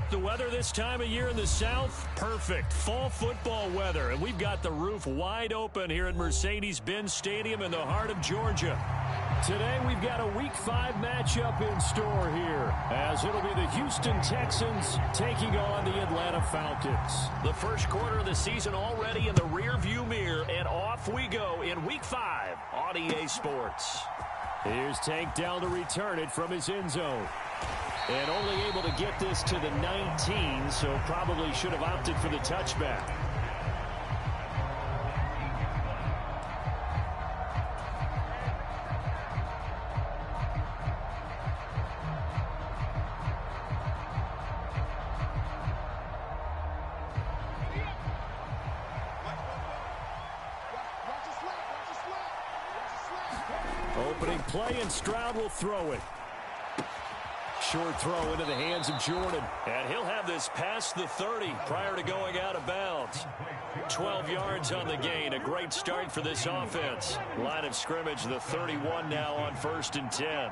like the weather this time of year in the South? Perfect. Fall football weather. And we've got the roof wide open here at Mercedes-Benz Stadium in the heart of Georgia. Today we've got a Week 5 matchup in store here, as it'll be the Houston Texans taking on the Atlanta Falcons. The first quarter of the season already in the rearview mirror, and off we go in Week 5 on EA Sports. Here's Tank down to return it from his end zone. And only able to get this to the 19, so probably should have opted for the touchback. Opening play, and Stroud will throw it. Short throw into the hands of Jordan. And he'll have this past the 30 prior to going out of bounds. 12 yards on the gain. A great start for this offense. Line of scrimmage, the 31 now on 1st and 10.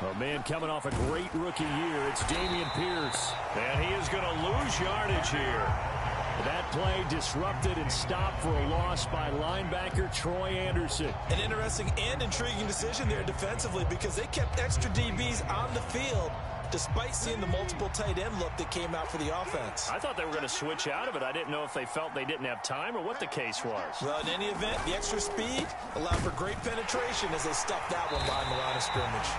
A man coming off a great rookie year. It's Dameon Pierce. And he is going to lose yardage here. That play disrupted and stopped for a loss by linebacker Troy Anderson. An interesting and intriguing decision there defensively, because they kept extra DBs on the field despite seeing the multiple tight end look that came out for the offense. I thought they were going to switch out of it. I didn't know if they felt they didn't have time or what the case was. Well, in any event, the extra speed allowed for great penetration as they stuffed that one behind the line of scrimmage.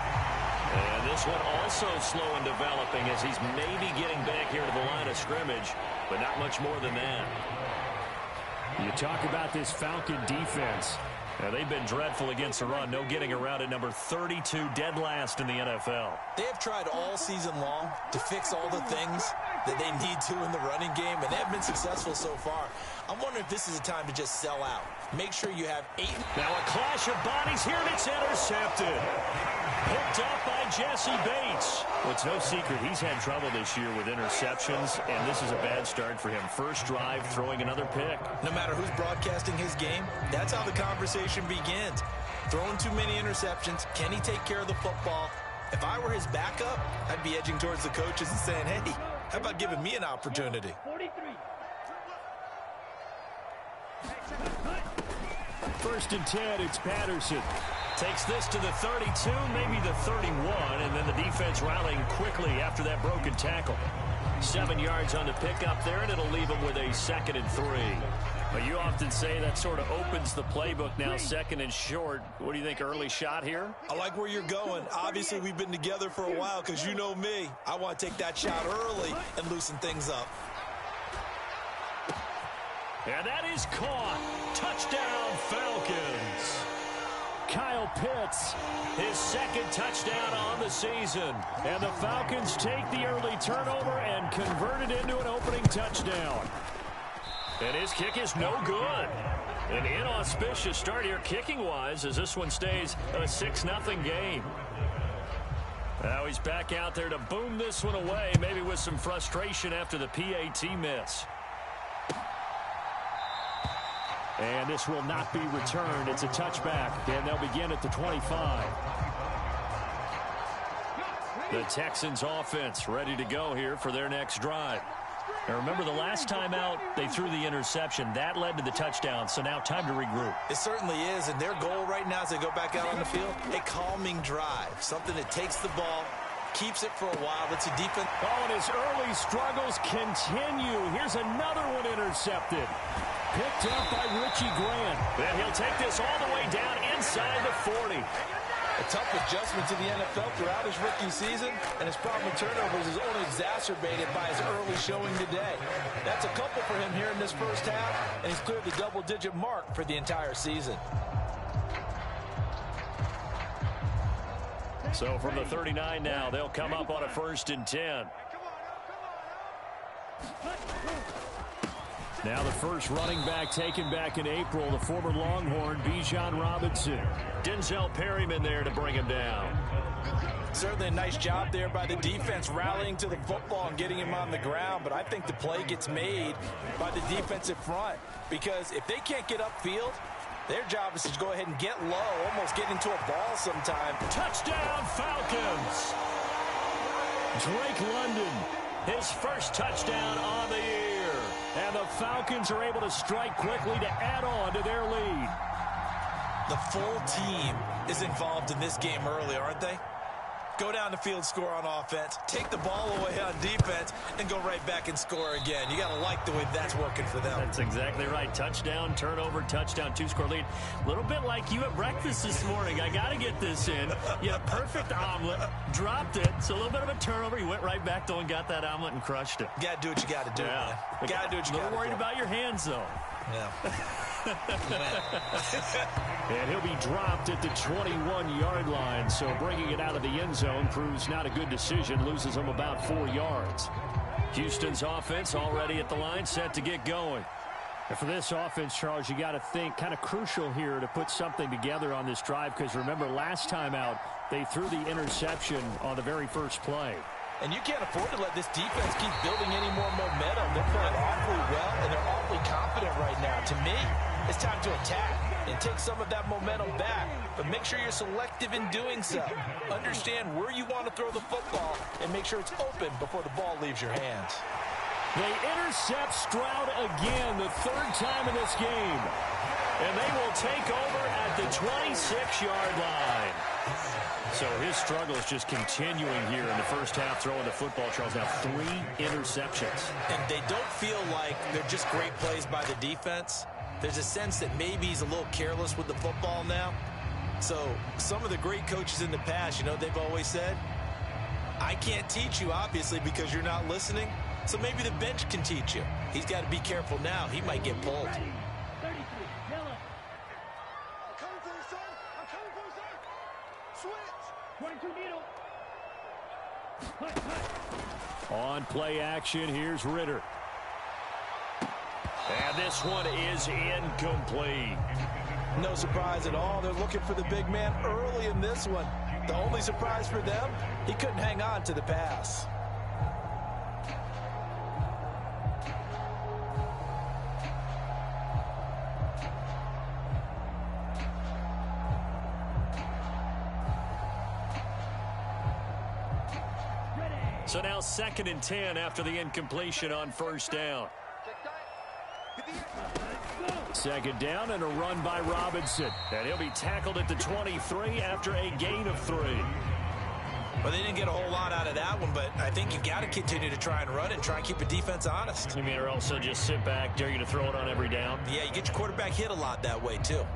And this one also slow in developing as he's maybe getting back here to the line of scrimmage, but not much more than that. You talk about this Falcon defense. Now, they've been dreadful against the run. No getting around at number 32, dead last in the NFL. They have tried all season long to fix all the things that they need to in the running game, and they have been successful so far. I'm wondering if this is a time to just sell out. Make sure you have 8. Now a clash of bodies here, and it's intercepted. Picked up by Jesse Bates. Well, it's no secret he's had trouble this year with interceptions, and this is a bad start for him. First drive, throwing another pick. No matter who's broadcasting his game, that's how the conversation begins. Throwing too many interceptions. Can he take care of the football? If I were his backup, I'd be edging towards the coaches and saying, hey, how about giving me an opportunity? 1st and 10, it's Patterson. Takes this to the 32, maybe the 31, and then the defense rallying quickly after that broken tackle. 7 yards on the pickup there, and it'll leave him with a 2nd and 3. But you often say that sort of opens the playbook now, 2nd and short. What do you think, early shot here? I like where you're going. Obviously, we've been together for a while because you know me. I want to take that shot early and loosen things up. And that is caught. Touchdown, Falcons. Kyle Pitts, his 2nd touchdown on the season. And the Falcons take the early turnover and convert it into an opening touchdown. And his kick is no good. An inauspicious start here kicking-wise as this one stays a 6-0 game. Now he's back out there to boom this one away, maybe with some frustration after the PAT miss. And this will not be returned. It's a touchback, and they'll begin at the 25. The Texans offense ready to go here for their next drive. Now remember, the last time out, they threw the interception. That led to the touchdown, so now time to regroup. It certainly is, and their goal right now as they go back out on the field, a calming drive, something that takes the ball, keeps it for a while. It's a defense. Oh, and his early struggles continue. Here's another one intercepted. Picked up by Richie Grant. Then he'll take this all the way down inside the 40. A tough adjustment to the NFL throughout his rookie season, and his problem with turnovers is only exacerbated by his early showing today. That's a couple for him here in this first half, and he's cleared the double-digit mark for the entire season. So from the 39 now, they'll come up on a 1st and 10. Now the first running back taken back in April, the former Longhorn, Bijan Robinson. Denzel Perryman there to bring him down. Certainly a nice job there by the defense rallying to the football and getting him on the ground, but I think the play gets made by the defensive front, because if they can't get upfield, their job is to go ahead and get low, almost get into a ball sometime. Touchdown, Falcons! Drake London, his first touchdown on the year. And the Falcons are able to strike quickly to add on to their lead. The full team is involved in this game early, aren't they? Go down the field, score on offense, take the ball away on defense, and go right back and score again. You got to like the way that's working for them. That's exactly right. Touchdown, turnover, touchdown, two-score lead. A little bit like you at breakfast this morning. I got to get this in. You had a perfect omelet, dropped it. So a little bit of a turnover. You went right back, though, and got that omelet and crushed it. You got to do what you got to do, man. You got to do what you got to do. A little worried about your hands, though. Yeah. And he'll be dropped at the 21-yard line, so bringing it out of the end zone proves not a good decision, loses him about 4 yards. Houston's offense already at the line, set to get going. And for this offense, Charles, you got to think kind of crucial here to put something together on this drive, because remember last time out, they threw the interception on the very first play. And you can't afford to let this defense keep building any more momentum. They're playing awfully well, and they're awfully confident right now. To me, it's time to attack and take some of that momentum back. But make sure you're selective in doing so. Understand where you want to throw the football and make sure it's open before the ball leaves your hands. They intercept Stroud again, the third time in this game. And they will take over at the 26-yard line. So his struggle is just continuing here in the first half, throwing the football. Charles, now 3 interceptions. And they don't feel like they're just great plays by the defense. There's a sense that maybe he's a little careless with the football now. So some of the great coaches in the past, you know, they've always said, I can't teach you, obviously, because you're not listening. So maybe the bench can teach you. He's got to be careful now. He might get pulled. On play action, here's Ritter. And this one is incomplete. No surprise at all. They're looking for the big man early in this one. The only surprise for them, he couldn't hang on to the pass. So now 2nd and 10 after the incompletion on first down. 2nd down and a run by Robinson. And he'll be tackled at the 23 after a gain of 3. Well, they didn't get a whole lot out of that one, but I think you've got to continue to try and run and try and keep the defense honest. You mean, or also just sit back, dare you to throw it on every down? Yeah, you get your quarterback hit a lot that way, too.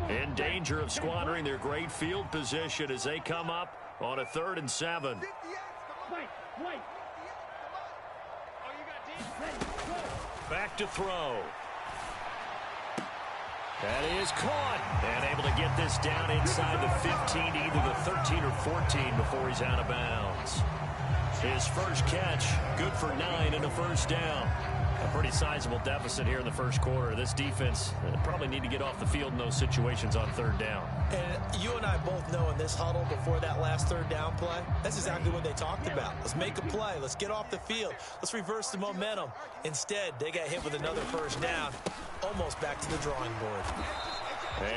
In danger of squandering their great field position as they come up on a 3rd and 7. Back to throw. That is caught. And able to get this down inside the 15 to either the 13 or 14 before he's out of bounds. His first catch, good for 9 and a first down. A pretty sizable deficit here in the first quarter. This defense probably need to get off the field in those situations on 3rd down. And you and I both know in this huddle before that last 3rd down play, that's exactly what they talked about. Let's make a play. Let's get off the field. Let's reverse the momentum. Instead, they got hit with another first down, almost back to the drawing board.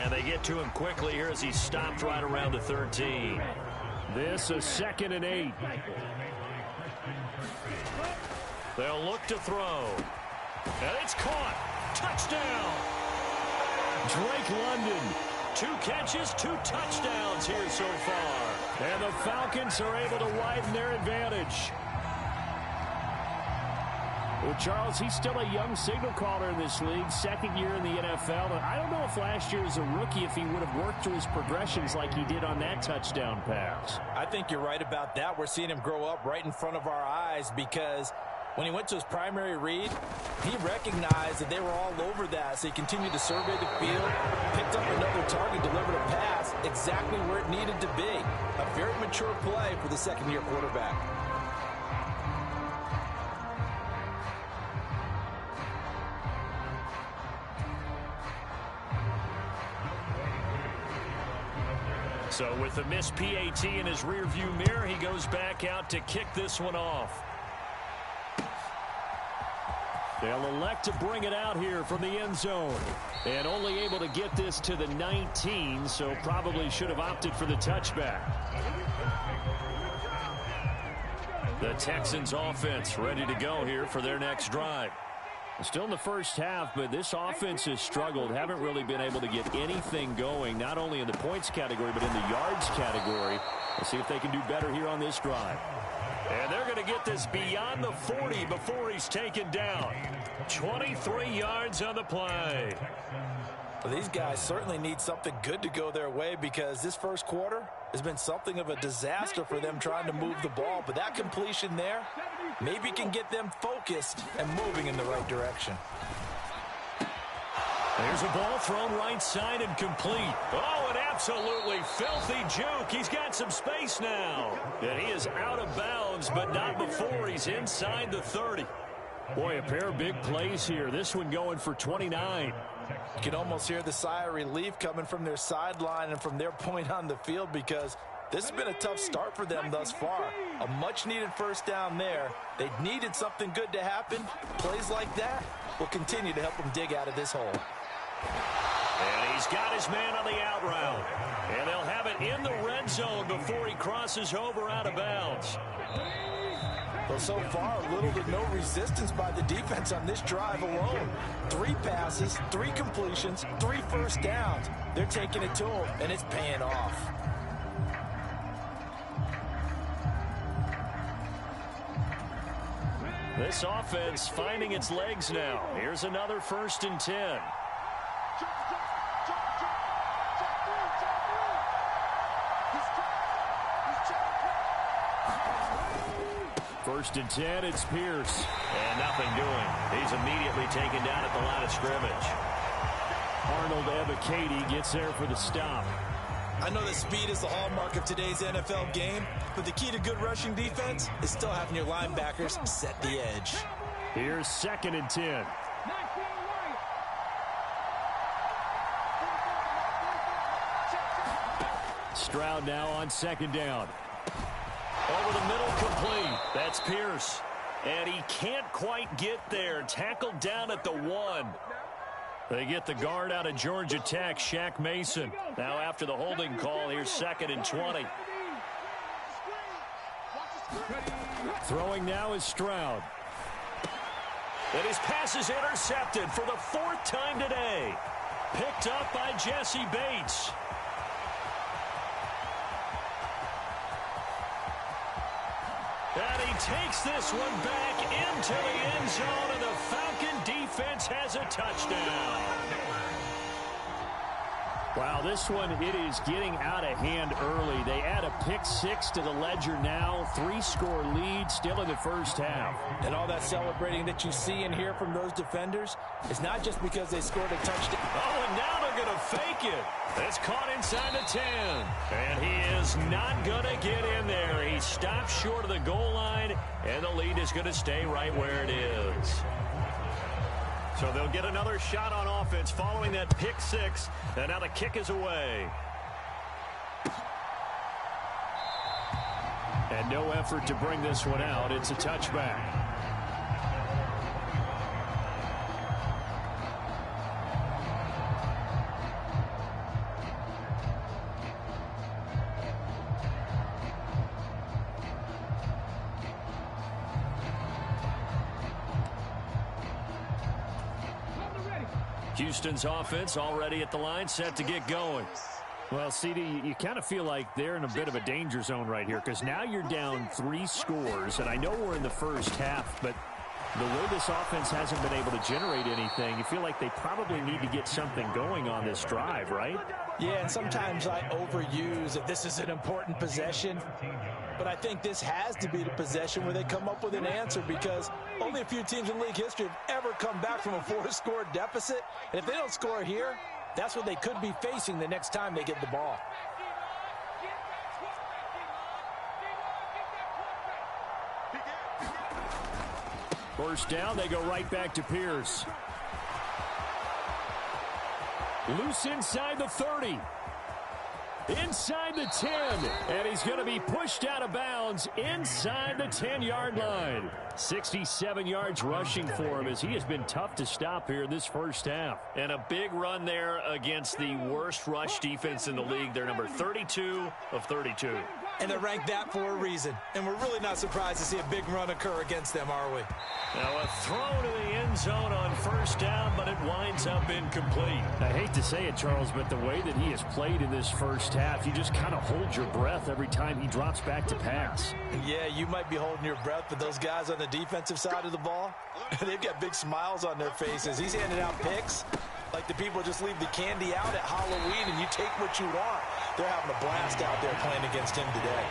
And they get to him quickly here as he's stopped right around the 13. This is 2nd and 8. They'll look to throw. And it's caught. Touchdown. Drake London. 2 catches, 2 touchdowns here so far. And the Falcons are able to widen their advantage. Well, Charles, he's still a young signal caller in this league, 2nd year in the NFL. And I don't know if last year as a rookie if he would have worked through his progressions like he did on that touchdown pass. I think you're right about that. We're seeing him grow up right in front of our eyes because when he went to his primary read, he recognized that they were all over that, so he continued to survey the field, picked up another target, delivered a pass exactly where it needed to be. A very mature play for the 2nd-year quarterback. So with the missed PAT in his rearview mirror, he goes back out to kick this one off. They'll elect to bring it out here from the end zone. And only able to get this to the 19, so probably should have opted for the touchback. The Texans offense ready to go here for their next drive. Still in the first half, but this offense has struggled. Haven't really been able to get anything going, not only in the points category, but in the yards category. We'll see if they can do better here on this drive. And they're going to get this beyond the 40 before he's taken down. 23 yards on the play. Well, these guys certainly need something good to go their way because this first quarter has been something of a disaster for them trying to move the ball. But that completion there maybe can get them focused and moving in the right direction. There's a ball thrown right side and complete. Oh, an absolutely filthy juke. He's got some space now. And he is out of bounds, but not before he's inside the 30. Boy, a pair of big plays here. This one going for 29. You can almost hear the sigh of relief coming from their sideline and from their point on the field because this has been a tough start for them thus far. A much-needed first down there. They needed something good to happen. Plays like that will continue to help them dig out of this hole. And he's got his man on the out route. And they'll have it in the red zone before he crosses over out of bounds. Well, so far, little to no resistance by the defense on this drive alone. 3 passes, 3 completions, 3 first downs. They're taking it to him, and it's paying off. This offense finding its legs now. Here's another 1st and 10. First and 10, it's Pierce. And nothing doing. He's immediately taken down at the line of scrimmage. Arnold Ebiketie gets there for the stop. I know that speed is the hallmark of today's NFL game, but the key to good rushing defense is still having your linebackers set the edge. Here's 2nd and 10. Stroud now on 2nd down. Over the middle, complete. That's Pierce. And he can't quite get there. Tackled down at the 1. They get the guard out of Georgia Tech, Shaq Mason. Now after the holding call, here's 2nd and 20. Throwing now is Stroud. And his pass is intercepted for the 4th time today. Picked up by Jesse Bates. And he takes this one back into the end zone, and the Falcon defense has a touchdown. Wow, this one, it is getting out of hand early. They add a pick 6 to the ledger now. 3-score lead still in the first half. And all that celebrating that you see and hear from those defenders is not just because they scored a touchdown. Oh, and now they're going to fake it. It's caught inside the 10. And he is not going to get in there. He stops short of the goal line, and the lead is going to stay right where it is. So they'll get another shot on offense following that pick 6. And now the kick is away. And no effort to bring this one out. It's a touchback. Houston's offense already at the line, set to get going. Well, CD, you kind of feel like they're in a bit of a danger zone right here because now you're down 3 scores, and I know we're in the first half, but the way this offense hasn't been able to generate anything, you feel like they probably need to get something going on this drive, right? Yeah, and sometimes I overuse that this is an important possession, but I think this has to be the possession where they come up with an answer because only a few teams in league history have ever come back from a 4-score deficit, and if they don't score here, that's what they could be facing the next time they get the ball. First down, they go right back to Pierce. Loose inside the 30. inside the 10, and he's going to be pushed out of bounds inside the 10-yard line. 67 yards rushing for him as he has been tough to stop here in this first half. And a big run there against the worst rush defense in the league. They're number 32 of 32. And they're ranked that for a reason. And we're really not surprised to see a big run occur against them, are we? Now a throw to the end zone on first down, but it winds up incomplete. I hate to say it, Charles, but the way that he has played in this first half, you just kind of hold your breath every time he drops back to pass. Yeah, you might be holding your breath, but those guys on the defensive side of the ball, they've got big smiles on their faces. He's handing out picks like the people just leave the candy out at Halloween and you take what you want. They're having a blast out there playing against him today.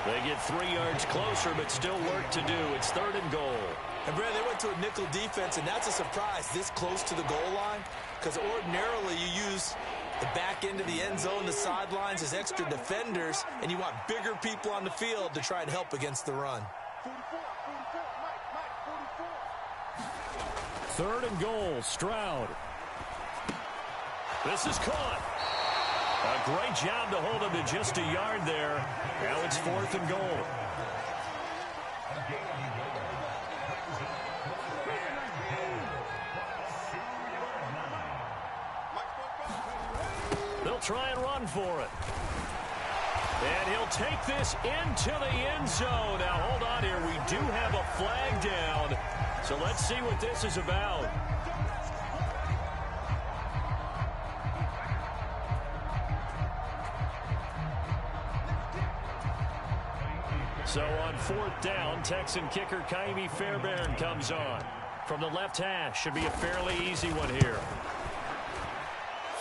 They get 3 yards closer, but still work to do. It's 3rd and goal. And, Brad, they went to a nickel defense, and that's a surprise this close to the goal line because ordinarily you use the back end of the end zone, the sidelines as extra defenders, and you want bigger people on the field to try and help against the run. 3rd and goal, Stroud. This is caught. A great job to hold him to just a yard there. Now it's 4th and goal. They'll try and run for it. And he'll take this into the end zone. Now, hold on here. We do have a flag down. So let's see what this is about. So on 4th down, Texan kicker Ka'imi Fairbairn comes on. From the left hash, should be a fairly easy one here.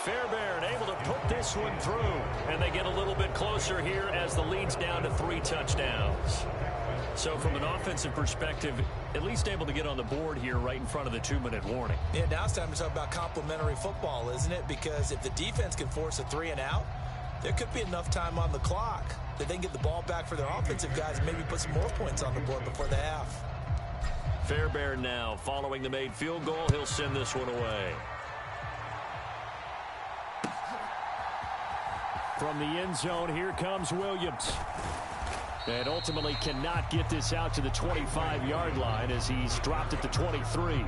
Fairbairn able to put this one through. And they get a little bit closer here as the lead's down to 3 touchdowns. So from an offensive perspective, at least able to get on the board here right in front of the 2-minute warning. Yeah, now it's time to talk about complementary football, isn't it? Because if the defense can force a 3 and out, there could be enough time on the clock that they can get the ball back for their offensive guys and maybe put some more points on the board before the half. Fairbairn now following the made field goal. He'll send this one away. From the end zone, here comes Williams. And ultimately cannot get this out to the 25-yard line as he's dropped at the 23.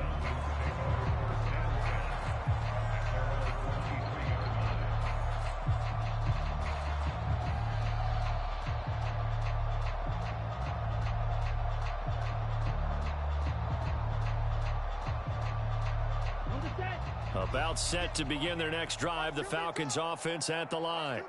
About set to begin their next drive, the Falcons offense at the line.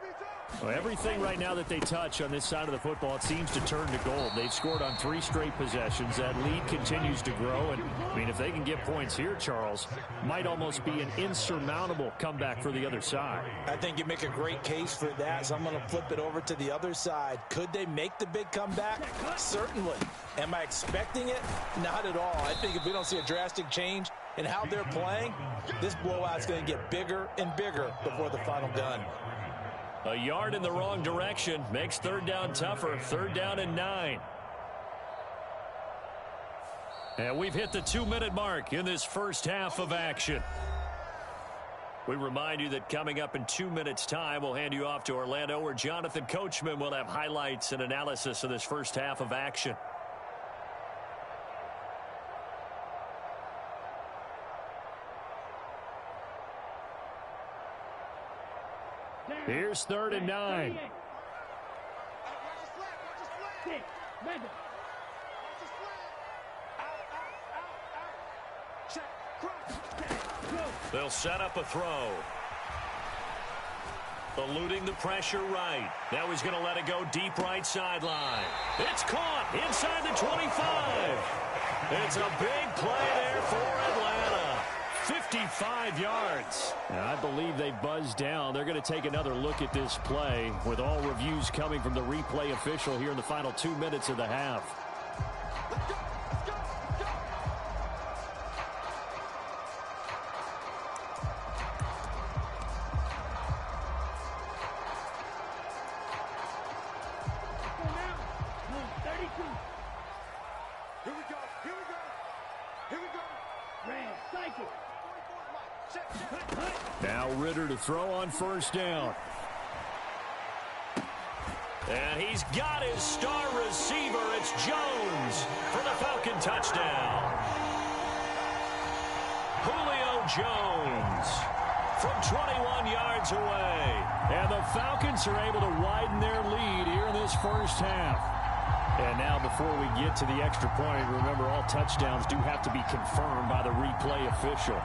Well, everything right now that they touch on this side of the football, it seems to turn to gold. They've scored on 3 straight possessions. That lead continues to grow. And, I mean, if they can get points here, Charles, might almost be an insurmountable comeback for the other side. I think you make a great case for that, so I'm going to flip it over to the other side. Could they make the big comeback? Certainly. Am I expecting it? Not at all. I think if we don't see a drastic change in how they're playing, this blowout's going to get bigger and bigger before the final gun. A yard in the wrong direction makes 3rd down tougher. 3rd down and 9. And we've hit the 2-minute mark in this first half of action. We remind you that coming up in 2 minutes' time, we'll hand you off to Orlando, where Jonathan Coachman will have highlights and analysis of this first half of action. Here's 3rd and 9. They'll set up a throw. Eluding the pressure right. Now he's going to let it go deep right sideline. It's caught inside the 25. It's a big play there for Atlanta. 55 yards. And I believe they buzzed down. They're going to take another look at this play with all reviews coming from the replay official here in the final 2 minutes of the half. Now Ritter to throw on 1st down. And he's got his star receiver. It's Jones for the Falcon touchdown. Julio Jones from 21 yards away. And the Falcons are able to widen their lead here in this first half. And now before we get to the extra point, remember all touchdowns do have to be confirmed by the replay official.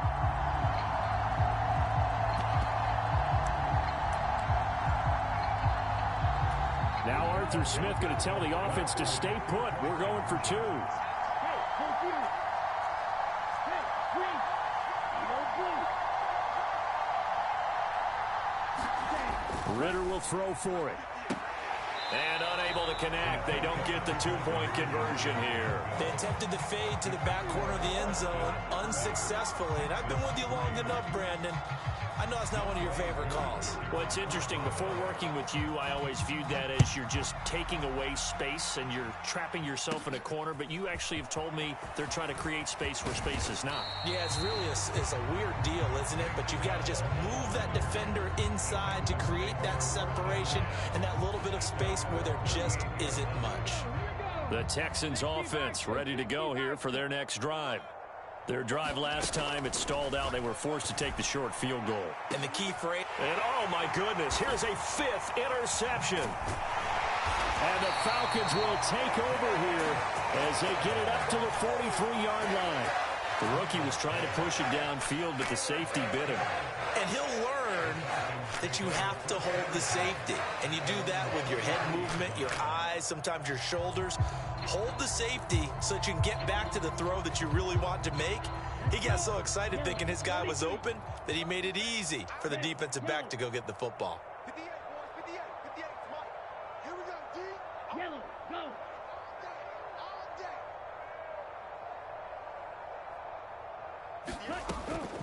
Now Arthur Smith going to tell the offense to stay put. We're going for two. Ritter will throw for it. And unable to connect. They don't get the two-point conversion here. They attempted the fade to the back corner of the end zone unsuccessfully. And I've been with you long enough, Brandon. I know it's not one of your favorite calls. Well, it's interesting. Before working with you, I always viewed that as you're just taking away space and you're trapping yourself in a corner. But you actually have told me they're trying to create space where space is not. Yeah, it's really a weird deal, isn't it? But you've got to just move that defender inside to create that separation and that little bit of space where there just isn't much. The Texans offense ready to go here for their next drive. Their drive last time, it stalled out. They were forced to take the short field goal. And the key for it. And oh my goodness, here's a fifth interception. And the Falcons will take over here as they get it up to the 43-yard line. The rookie was trying to push it downfield, but the safety bit him. And he'll learn that you have to hold the safety. And you do that with your head movement, your eyes, sometimes your shoulders. Hold the safety so that you can get back to the throw that you really want to make. He got so excited thinking his guy was open that he made it easy for the defensive back to go get the football.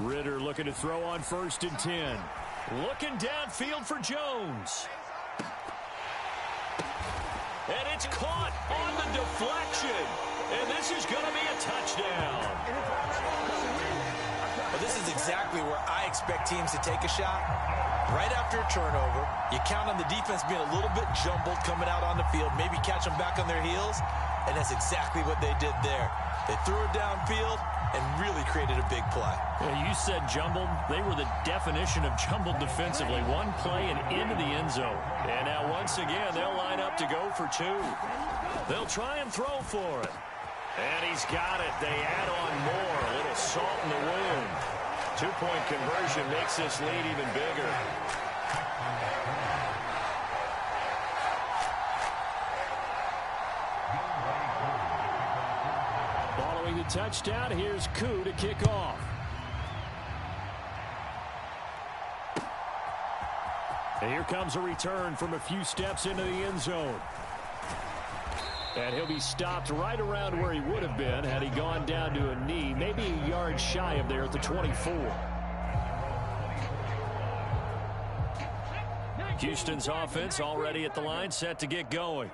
Ritter looking to throw on 1st and 10. Looking downfield for Jones. And it's caught on the deflection. And this is going to be a touchdown. Well, this is exactly where I expect teams to take a shot. Right after a turnover, you count on the defense being a little bit jumbled coming out on the field, maybe catch them back on their heels, and that's exactly what they did there. They threw it downfield and really created a big play. Well, you said jumbled. They were the definition of jumbled defensively. One play and into the end zone. And now once again, they'll line up to go for two. They'll try and throw for it. And he's got it. They add on more. A little salt in the wound. Two-point conversion makes this lead even bigger. Following the touchdown, here's Koo to kick off. And here comes a return from a few steps into the end zone. And he'll be stopped right around where he would have been had he gone down to a knee, maybe a yard shy of there at the 24. Houston's offense already at the line, set to get going.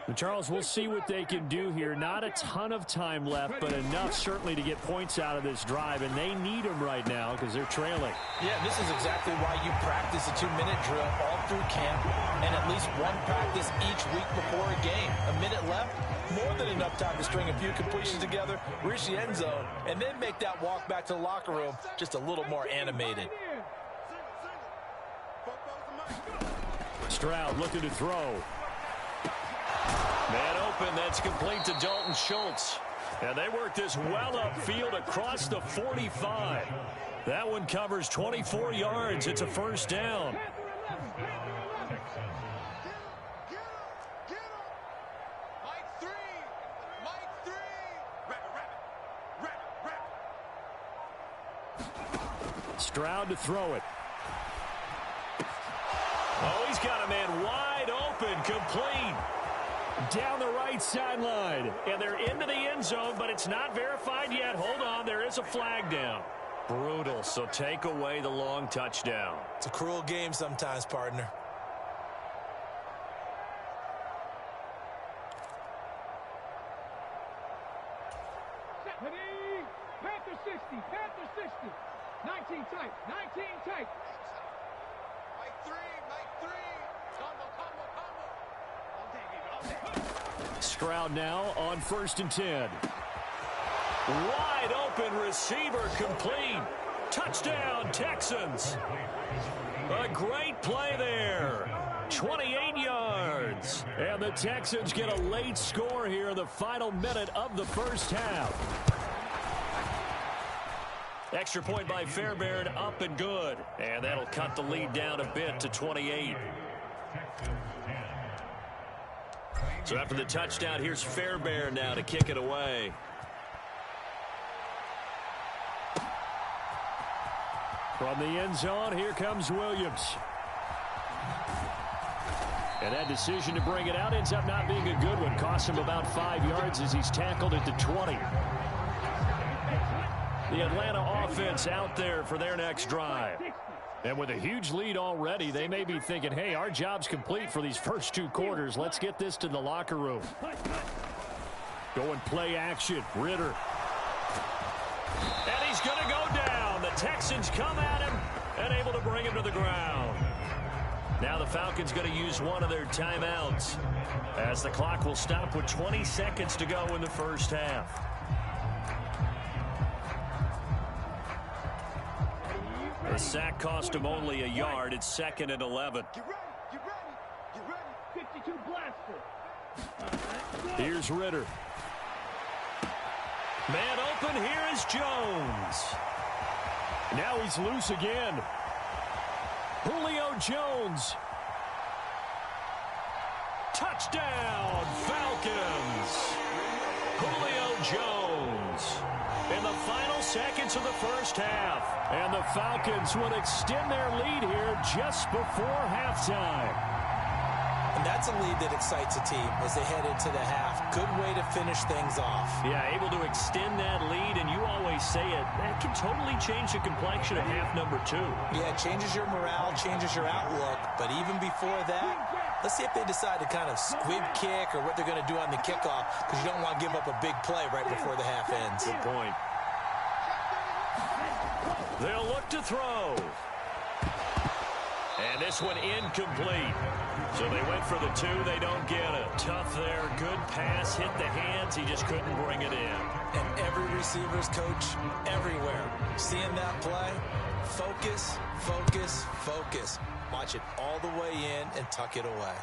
And Charles, we'll see what they can do here. Not a ton of time left, but enough certainly to get points out of this drive, and they need them right now because they're trailing. Yeah, this is exactly why you practice a 2-minute drill all through camp and at least one practice each week before a game. A minute left, more than enough time to string a few completions together, reach the end zone, and then make that walk back to the locker room just a little more animated. Stroud looking to throw. Man open, that's complete to Dalton Schultz. And they work this well upfield across the 45. That one covers 24 yards. It's a first down. Stroud to throw it. Oh, he's got a man wide open, complete. Down the right sideline. And they're into the end zone, but it's not verified yet. Hold on, there is a flag down. Brutal, so take away the long touchdown. It's a cruel game sometimes, partner. Panther 60, Panther 60. 19 tight, 19 tight. Mike 3, Mike 3. Combo, combo, combo. Stroud now on 1st and 10. Wide open receiver complete. Touchdown, Texans. A great play there. 28 yards. And the Texans get a late score here in the final minute of the first half. Extra point by Fairbairn, up and good. And that'll cut the lead down a bit to 28. So after the touchdown, here's Fairbairn now to kick it away. From the end zone, here comes Williams. And that decision to bring it out ends up not being a good one. Costs him about 5 yards as he's tackled at the 20. The Atlanta offense out there for their next drive. And with a huge lead already, they may be thinking, hey, our job's complete for these first 2 quarters. Let's get this to the locker room. Going play action. Ritter. And he's going to go down. The Texans come at him and able to bring him to the ground. Now the Falcons going to use one of their timeouts as the clock will stop with 20 seconds to go in the first half. The sack cost him only a yard. It's 2nd and 11. Get ready. Get ready. 52 blaster. Here's Ritter. Man open. Here is Jones. Now he's loose again. Julio Jones. Touchdown, Falcons. Julio Jones. In the final seconds of the first half. And the Falcons would extend their lead here just before halftime. And that's a lead that excites a team as they head into the half. Good way to finish things off. Yeah, able to extend that lead, and you always say it, that can totally change the complexion of half number 2. Yeah, it changes your morale, changes your outlook. But even before that, let's see if they decide to kind of squib kick or what they're going to do on the kickoff, because you don't want to give up a big play right before the half ends. Good point. They'll look to throw. And this one incomplete. So they went for the 2. They don't get it. Tough there. Good pass. Hit the hands. He just couldn't bring it in. And every receiver's coach everywhere. Seeing that play, focus, focus, focus. Watch it all the way in and tuck it away.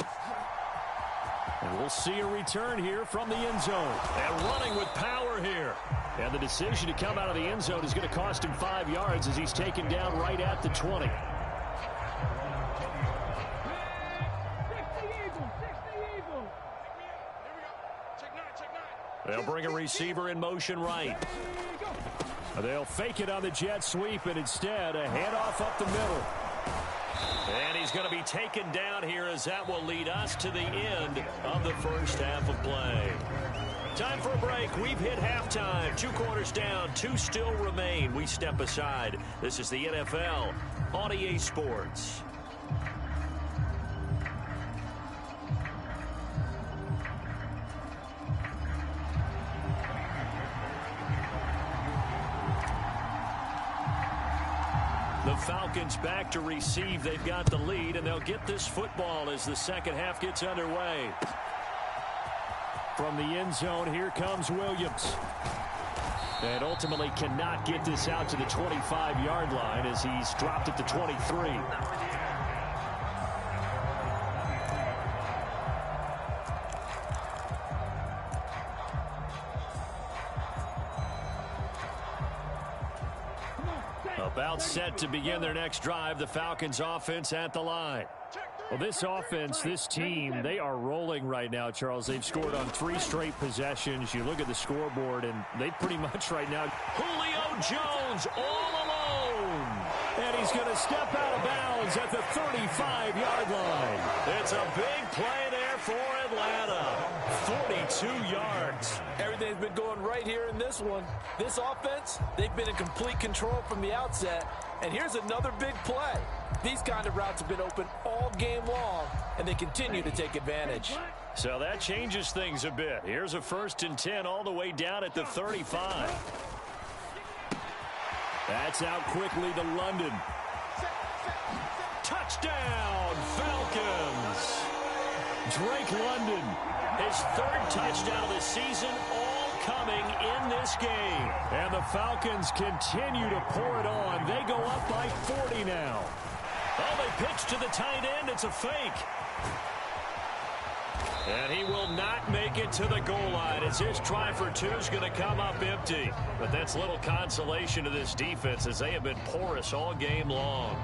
And we'll see a return here from the end zone. And running with power here. And the decision to come out of the end zone is going to cost him 5 yards as he's taken down right at the 20. They'll bring a receiver in motion right. They'll fake it on the jet sweep, and instead a handoff up the middle. And he's going to be taken down here as that will lead us to the end of the first half of play. Time for a break. We've hit halftime. 2 quarters down, 2 still remain. We step aside. This is the NFL on EA Sports. The Falcons back to receive. They've got the lead, and they'll get this football as the second half gets underway. From the end zone, here comes Williams. And ultimately cannot get this out to the 25-yard line as he's dropped at the 23. About set to begin their next drive. The Falcons offense at the line. Well, this offense, this team, they are rolling right now, Charles. They've scored on 3 straight possessions. You look at the scoreboard, and they pretty much right now. Julio Jones all alone. And he's going to step out of bounds at the 35-yard line. It's a big play there for Atlanta. 42 yards. Everything's been going right here in this one. This offense, they've been in complete control from the outset. And here's another big play. These kind of routes have been open all game long, and they continue to take advantage. So that changes things a bit. Here's a 1st and 10 all the way down at the 35. That's out quickly to London. Touchdown, Falcons. Drake London His third touchdown of the season, all coming in this game. And the Falcons continue to pour it on. They go up by 40 now. Oh, they pitch to the tight end. It's a fake. And he will not make it to the goal line as his try for two is going to come up empty. But that's little consolation to this defense as they have been porous all game long.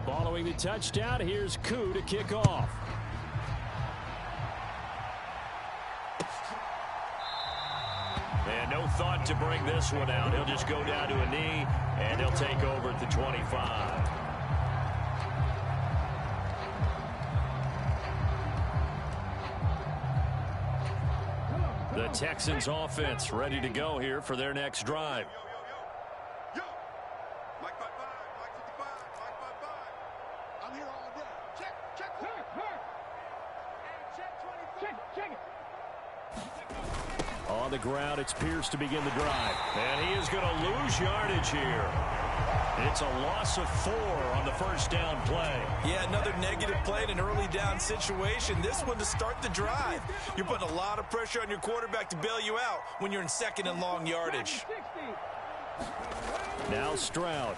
Following the touchdown, here's Koo to kick off. And no thought to bring this one out. He'll just go down to a knee, and he'll take over at the 25. The Texans offense ready to go here for their next drive. On the ground, it's Pierce to begin the drive. And he is going to lose yardage here. It's a loss of 4 on the first down play. Yeah, another negative play in an early down situation. This one to start the drive. You're putting a lot of pressure on your quarterback to bail you out when you're in second and long yardage. Now Stroud.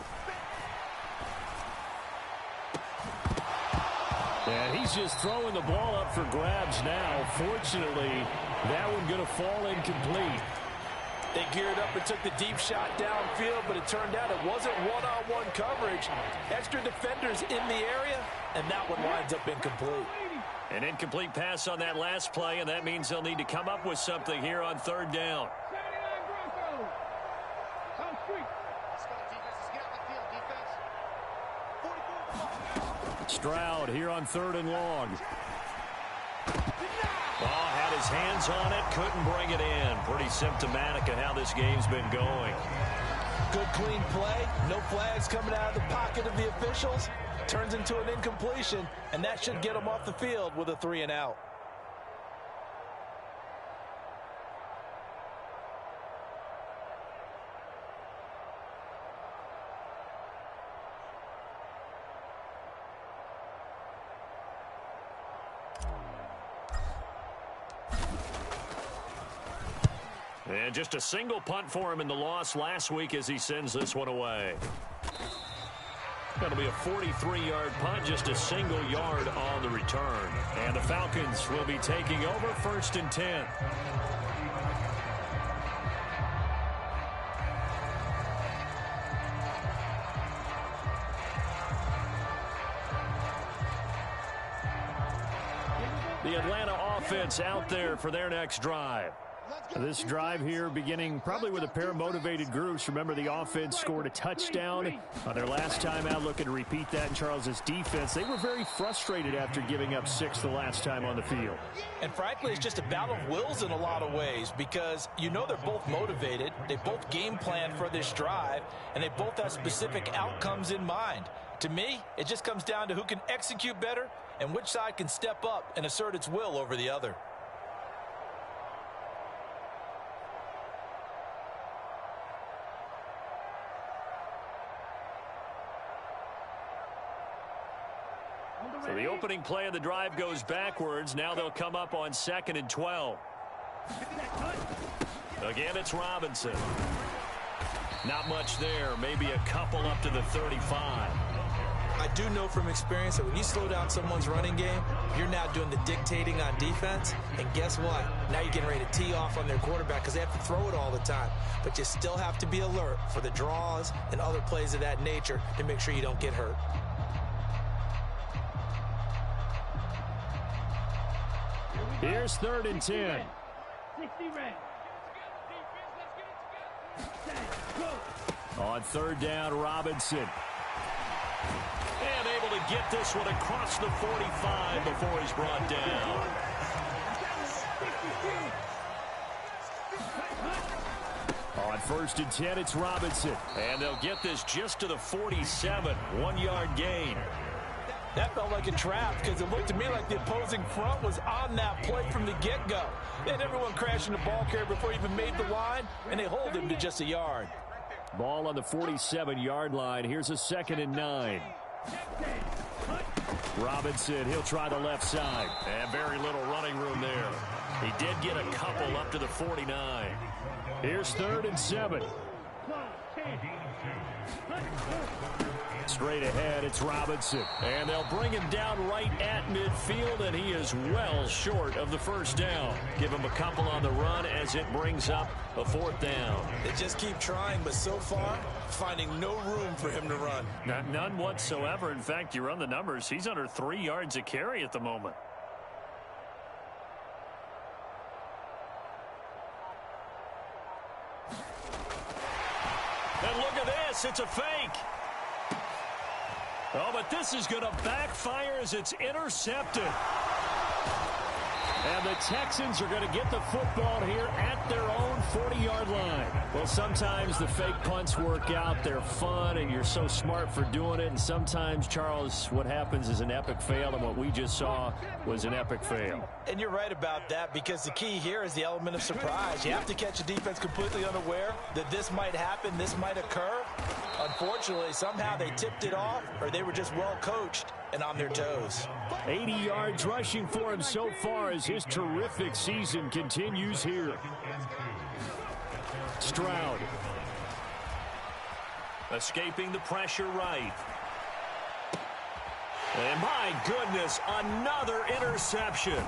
And he's just throwing the ball up for grabs now. Fortunately, that one going to fall incomplete. They geared up and took the deep shot downfield, but it turned out it wasn't one-on-one coverage. Extra defenders in the area, and that one winds up incomplete. An incomplete pass on that last play, and that means they'll need to come up with something here on third down. Stroud here on third and long. Oh, had his hands on it, couldn't bring it in. Pretty symptomatic of how this game's been going. Good clean play, no flags coming out of the pocket of the officials. Turns into an incompletion, and that should get him off the field with a 3 and out. And just a single punt for him in the loss last week as he sends this one away. That'll be a 43-yard punt, just a single yard on the return. And the Falcons will be taking over 1st and 10. The Atlanta offense out there for their next drive. This drive here beginning probably with a pair of motivated groups. Remember, the offense scored a touchdown on their last time out. Looking to repeat that in Charles's defense. They were very frustrated after giving up 6 the last time on the field. And frankly, it's just a battle of wills in a lot of ways because you know they're both motivated. They both game plan for this drive, and they both have specific outcomes in mind. To me, it just comes down to who can execute better and which side can step up and assert its will over the other. So the opening play of the drive goes backwards. Now they'll come up on 2nd and 12. Again, it's Robinson. Not much there. Maybe a couple up to the 35. I do know from experience that when you slow down someone's running game, you're now doing the dictating on defense. And guess what? Now you're getting ready to tee off on their quarterback because they have to throw it all the time. But you still have to be alert for the draws and other plays of that nature to make sure you don't get hurt. Here's 3rd and 10. On 3rd down, Robinson. And able to get this one across the 45 before he's brought down. On 1st and 10, it's Robinson. And they'll get this just to the 47. 1-yard gain. That felt like a trap because it looked to me like the opposing front was on that play from the get-go. They had everyone crashing the ball carrier before he even made the line, and they hold him to just a yard. Ball on the 47-yard line. Here's a 2nd and 9. Robinson, he'll try the left side. And very little running room there. He did get a couple up to the 49. Here's 3rd and 7. Straight ahead, it's Robinson. And they'll bring him down right at midfield, and he is well short of the first down. Give him a couple on the run as it brings up a 4th down. They just keep trying, but so far, finding no room for him to run. None whatsoever. In fact, you run the numbers, he's under 3 yards a carry at the moment. And look at this, it's a fake. Oh, but this is going to backfire as it's intercepted. And the Texans are going to get the football here at their own 40-yard line. Well, sometimes the fake punts work out. They're fun, and you're so smart for doing it. And sometimes, Charles, what happens is an epic fail, and what we just saw was an epic fail. And you're right about that, because the key here is the element of surprise. You have to catch a defense completely unaware that this might happen, this might occur. Unfortunately, somehow they tipped it off, or they were just well coached and on their toes. 80 yards rushing for him so far as his terrific season continues here. Stroud. Escaping the pressure right. And my goodness, another interception.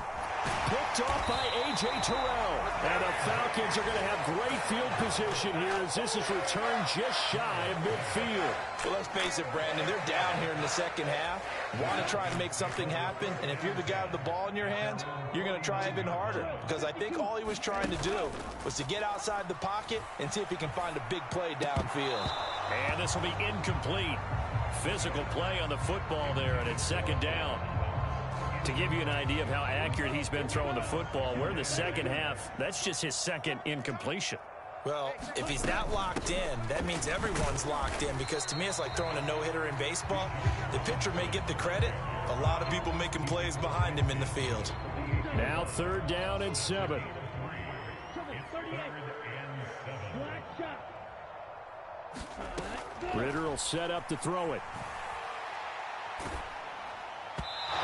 Picked off by A.J. Terrell. And the Falcons are going to have great field position here as this is returned just shy of midfield. Well, let's face it, Brandon, they're down here in the second half. Want to try and make something happen, and if you're the guy with the ball in your hands, you're going to try even harder, because I think all he was trying to do was to get outside the pocket and see if he can find a big play downfield. And this will be incomplete. Physical play on the football there, and it's 2nd down. To give you an idea of how accurate he's been throwing the football, we're in the second half. That's just his 2nd incompletion. Well, if he's not locked in, that means everyone's locked in, because to me it's like throwing a no-hitter in baseball. The pitcher may get the credit, a lot of people making plays behind him in the field. Now 3rd down and 7. Ritter will set up to throw it.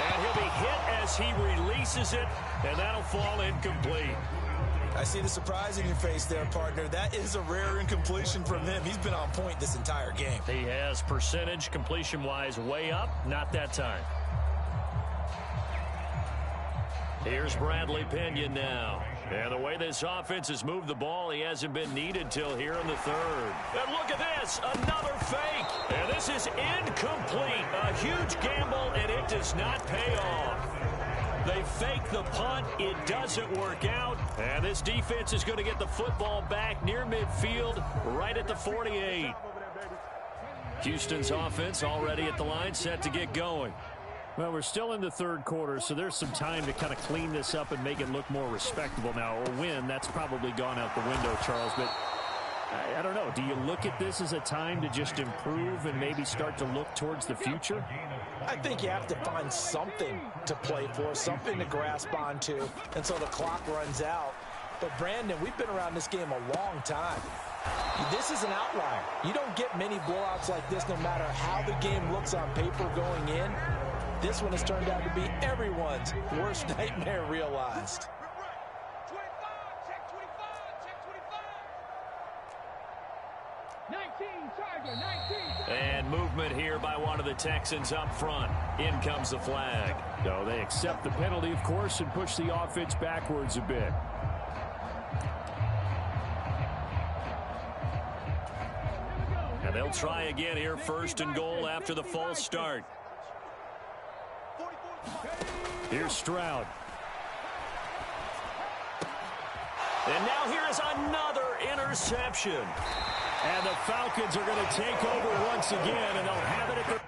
And he'll be hit as he releases it, and that'll fall incomplete. I see the surprise in your face there, partner. That is a rare incompletion from him. He's been on point this entire game. He has percentage completion-wise way up, not that time. Here's Bradley Pinion now. And the way this offense has moved the ball, he hasn't been needed till here in the 3rd. And look at this, another fake. And this is incomplete. A huge gamble, and it does not pay off. They fake the punt. It doesn't work out. And this defense is going to get the football back near midfield, right at the 48. Houston's offense already at the line, set to get going. Well, we're still in the 3rd quarter, so there's some time to kind of clean this up and make it look more respectable now. Or win, that's probably gone out the window, Charles. But I don't know. Do you look at this as a time to just improve and maybe start to look towards the future? I think you have to find something to play for, something to grasp onto until the clock runs out. But, Brandon, we've been around this game a long time. This is an outlier. You don't get many blowouts like this no matter how the game looks on paper going in. This one has turned out to be everyone's worst nightmare realized. 19, Tiger, 19. And movement here by one of the Texans up front. In comes the flag. So they accept the penalty, of course, and push the offense backwards a bit. And they'll try again here, 1st and goal after the false start. Here's Stroud. And now here is another interception. And the Falcons are going to take over once again, and they'll have it at their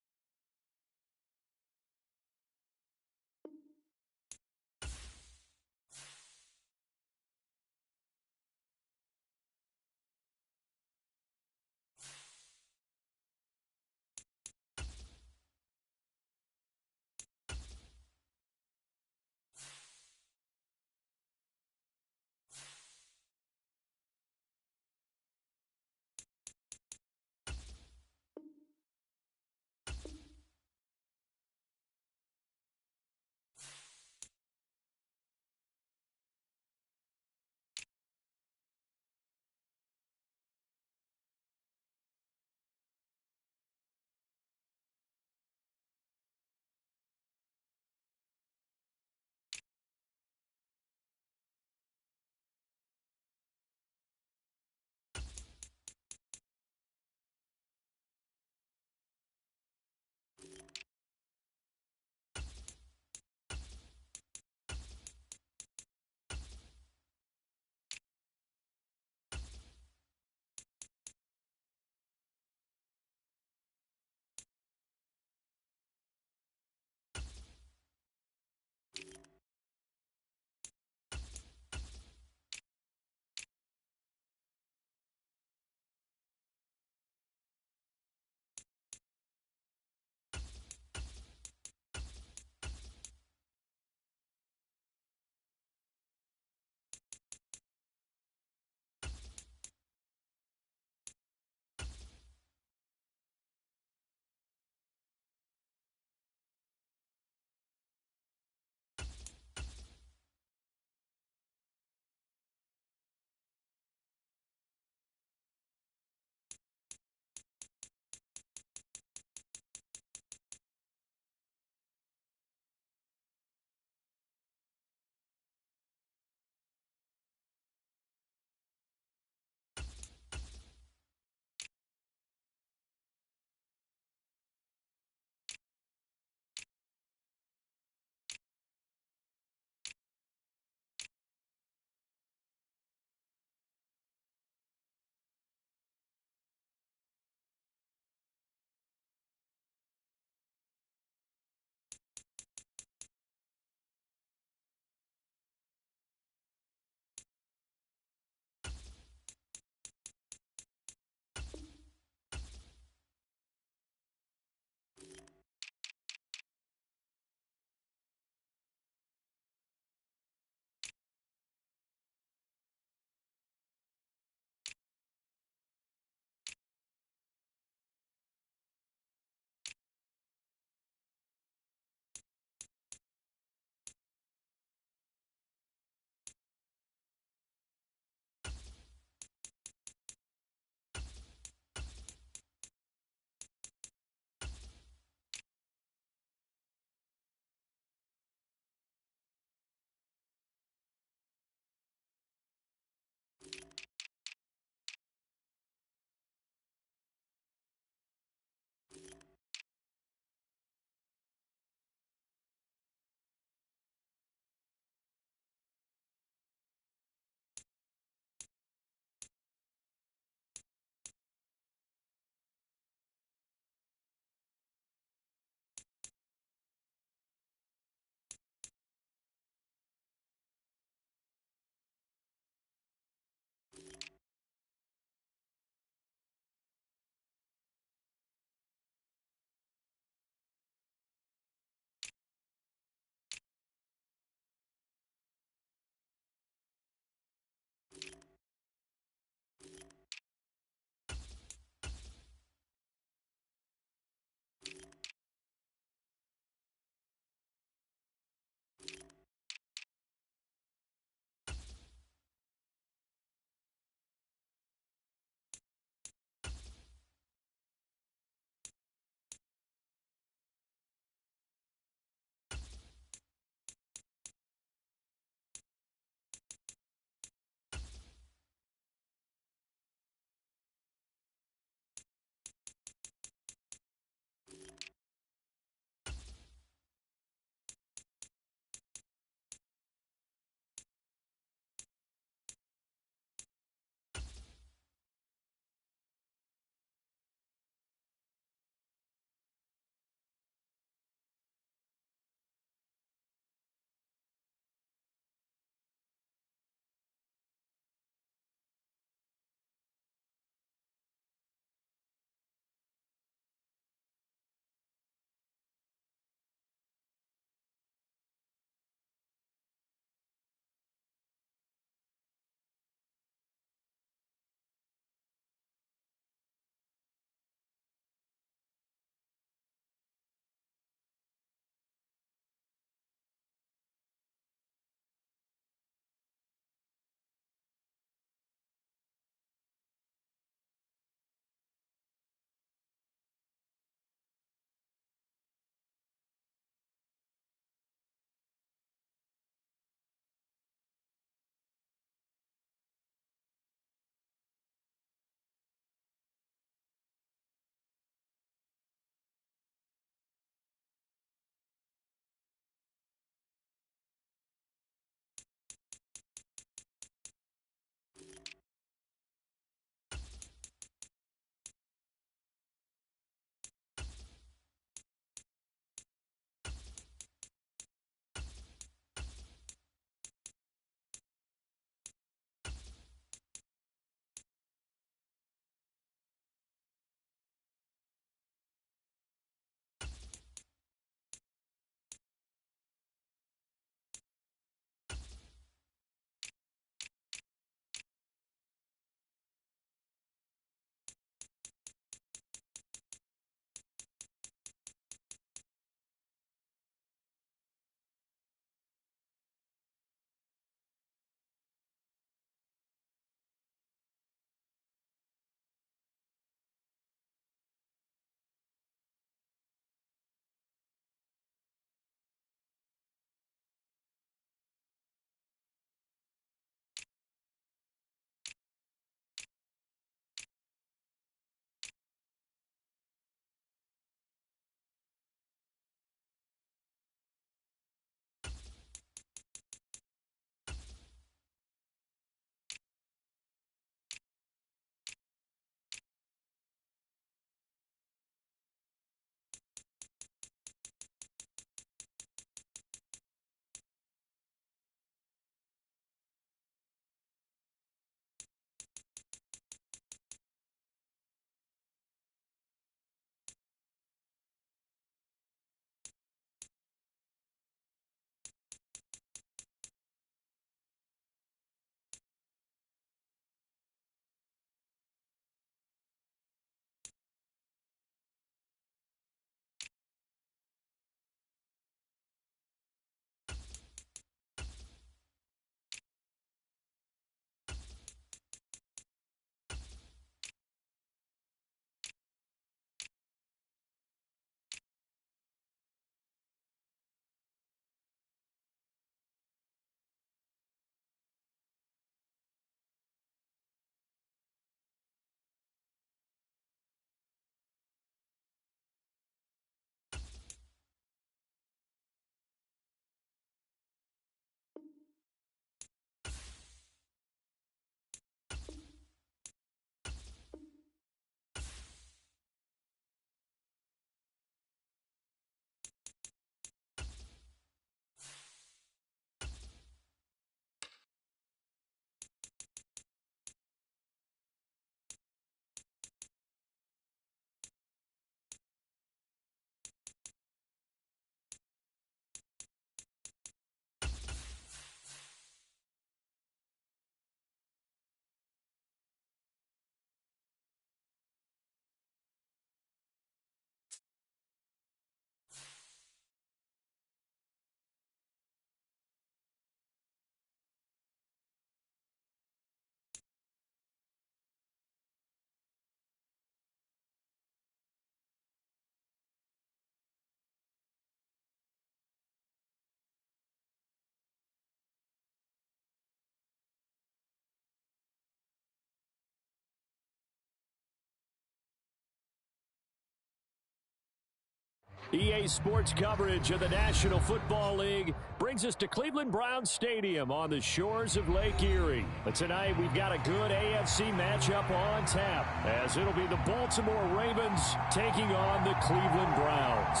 EA Sports coverage of the National Football League brings us to Cleveland Browns Stadium on the shores of Lake Erie. But tonight we've got a good AFC matchup on tap, as it'll be the Baltimore Ravens taking on the Cleveland Browns.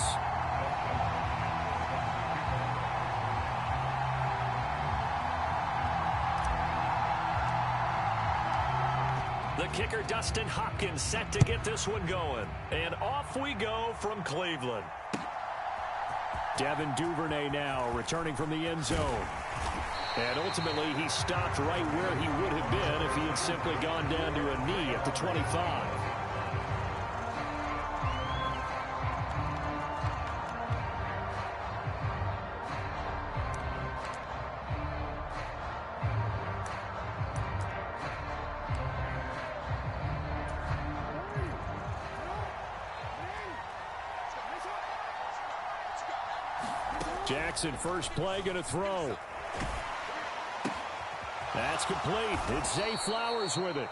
The kicker, Dustin Hopkins, set to get this one going. And off we go from Cleveland. Devin Duvernay now returning from the end zone. And ultimately, he stopped right where he would have been if he had simply gone down to a knee at the 25. Jackson, first play, going to throw. That's complete. It's Zay Flowers with it.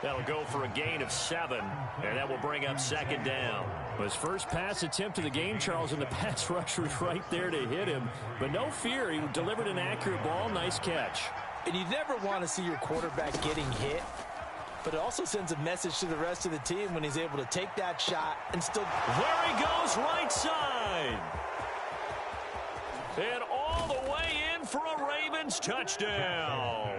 That'll go for a gain of 7, and that will bring up second down. His first pass attempt of the game, Charles, and the pass rush was right there to hit him. But no fear, he delivered an accurate ball. Nice catch. And you never want to see your quarterback getting hit, but it also sends a message to the rest of the team when he's able to take that shot and still... There he goes, right side. And all the way in for a Ravens touchdown.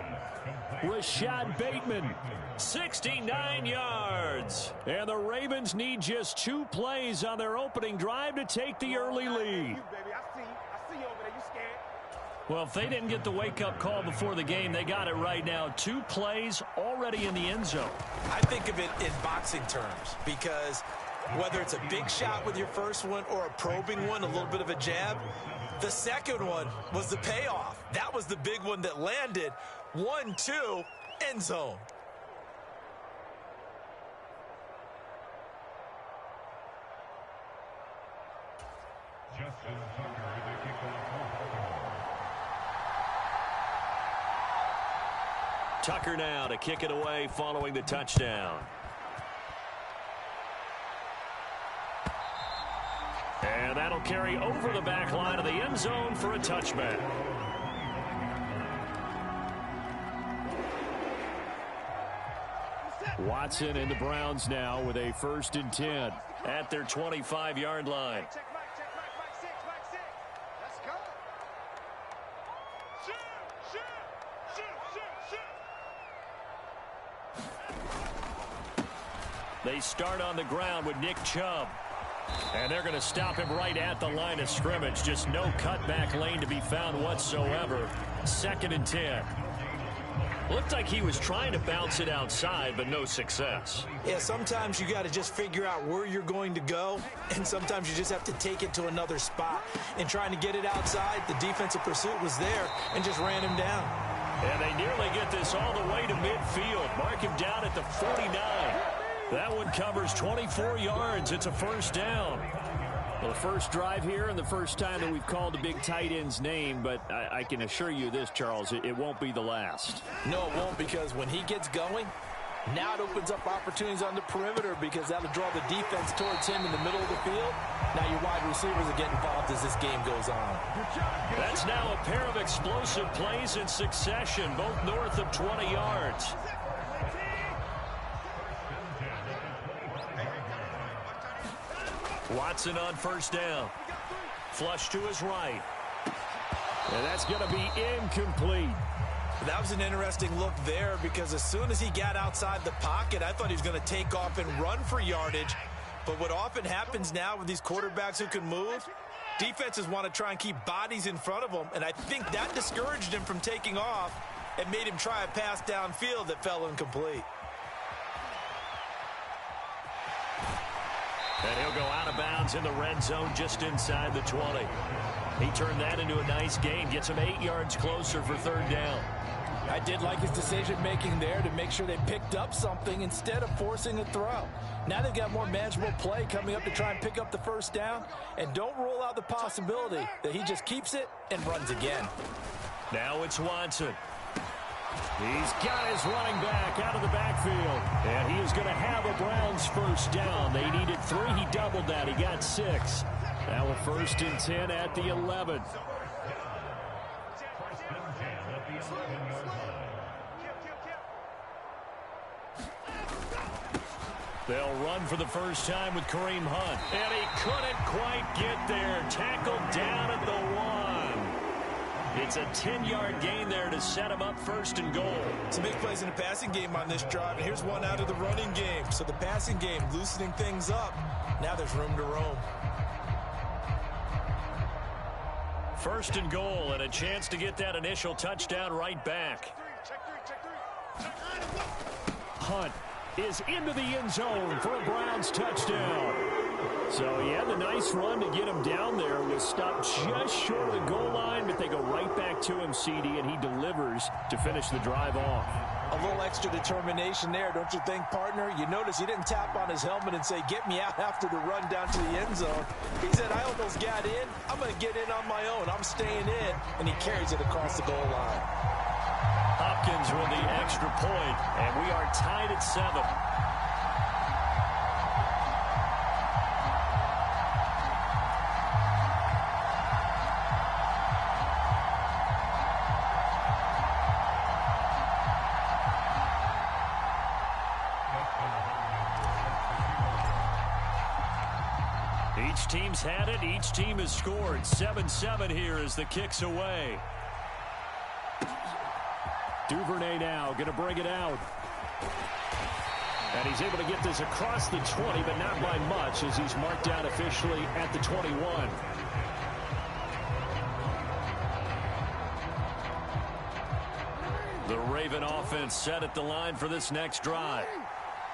Rashad Bateman, 69 yards. And the Ravens need just 2 plays on their opening drive to take the early lead. Well, if they didn't get the wake-up call before the game, they got it right now. 2 plays already in the end zone. I think of it in boxing terms, because whether it's a big shot with your first one or a probing one, a little bit of a jab, the second one was the payoff. That was the big one that landed. 1-2, end zone. Tucker now to kick it away following the touchdown. And that'll carry over the back line of the end zone for a touchback. Watson and the Browns now with a 1st and 10 at their 25-yard line. They start on the ground with Nick Chubb. And they're going to stop him right at the line of scrimmage. Just no cutback lane to be found whatsoever. 2nd and 10. Looked like he was trying to bounce it outside, but no success. Yeah, sometimes you got to just figure out where you're going to go, and sometimes you just have to take it to another spot. In trying to get it outside, the defensive pursuit was there and just ran him down. And they nearly get this all the way to midfield. Mark him down at the 49. That one covers 24 yards. It's a 1st down. Well, the first drive here and the first time that we've called the big tight end's name, but I can assure you this, Charles, it won't be the last. No, it won't, because when he gets going, now it opens up opportunities on the perimeter, because that'll draw the defense towards him in the middle of the field. Now your wide receivers are getting involved as this game goes on. That's now a pair of explosive plays in succession, both north of 20 yards. Watson on 1st down. Flush to his right. And that's going to be incomplete. That was an interesting look there, because as soon as he got outside the pocket, I thought he was going to take off and run for yardage. But what often happens now with these quarterbacks who can move, defenses want to try and keep bodies in front of them, and I think that discouraged him from taking off and made him try a pass downfield that fell incomplete. And he'll go out of bounds in the red zone just inside the 20. He turned that into a nice gain, gets him 8 yards closer for 3rd down. I did like his decision-making there to make sure they picked up something instead of forcing a throw. Now they've got more manageable play coming up to try and pick up the 1st down, and don't rule out the possibility that he just keeps it and runs again. Now it's Watson. He's got his running back out of the backfield. And he is going to have a Browns first down. They needed 3. He doubled that. He got 6. Now a 1st and 10 at the 11. They'll run for the first time with Kareem Hunt. And he couldn't quite get there. Tackled down at the 1. It's a 10-yard gain there to set him up 1st and goal. Some big plays in the passing game on this drive. And here's one out of the running game. So the passing game loosening things up. Now there's room to roam. 1st and goal and a chance to get that initial touchdown right back. Hunt is into the end zone for a Browns touchdown. So he had a nice run to get him down there. Was stopped just short of the goal line, but they go right back to him, CD, and he delivers to finish the drive off. A little extra determination there, don't you think, partner? You notice he didn't tap on his helmet and say, get me out after the run down to the end zone. He said, I almost got in. I'm going to get in on my own. I'm staying in. And he carries it across the goal line. Hopkins with the extra point, and we are tied at 7. Each team's had it. Each team has scored. 7-7 here as the kick's away. Duvernay now going to bring it out. And he's able to get this across the 20, but not by much as he's marked out officially at the 21. The Raven offense set at the line for this next drive.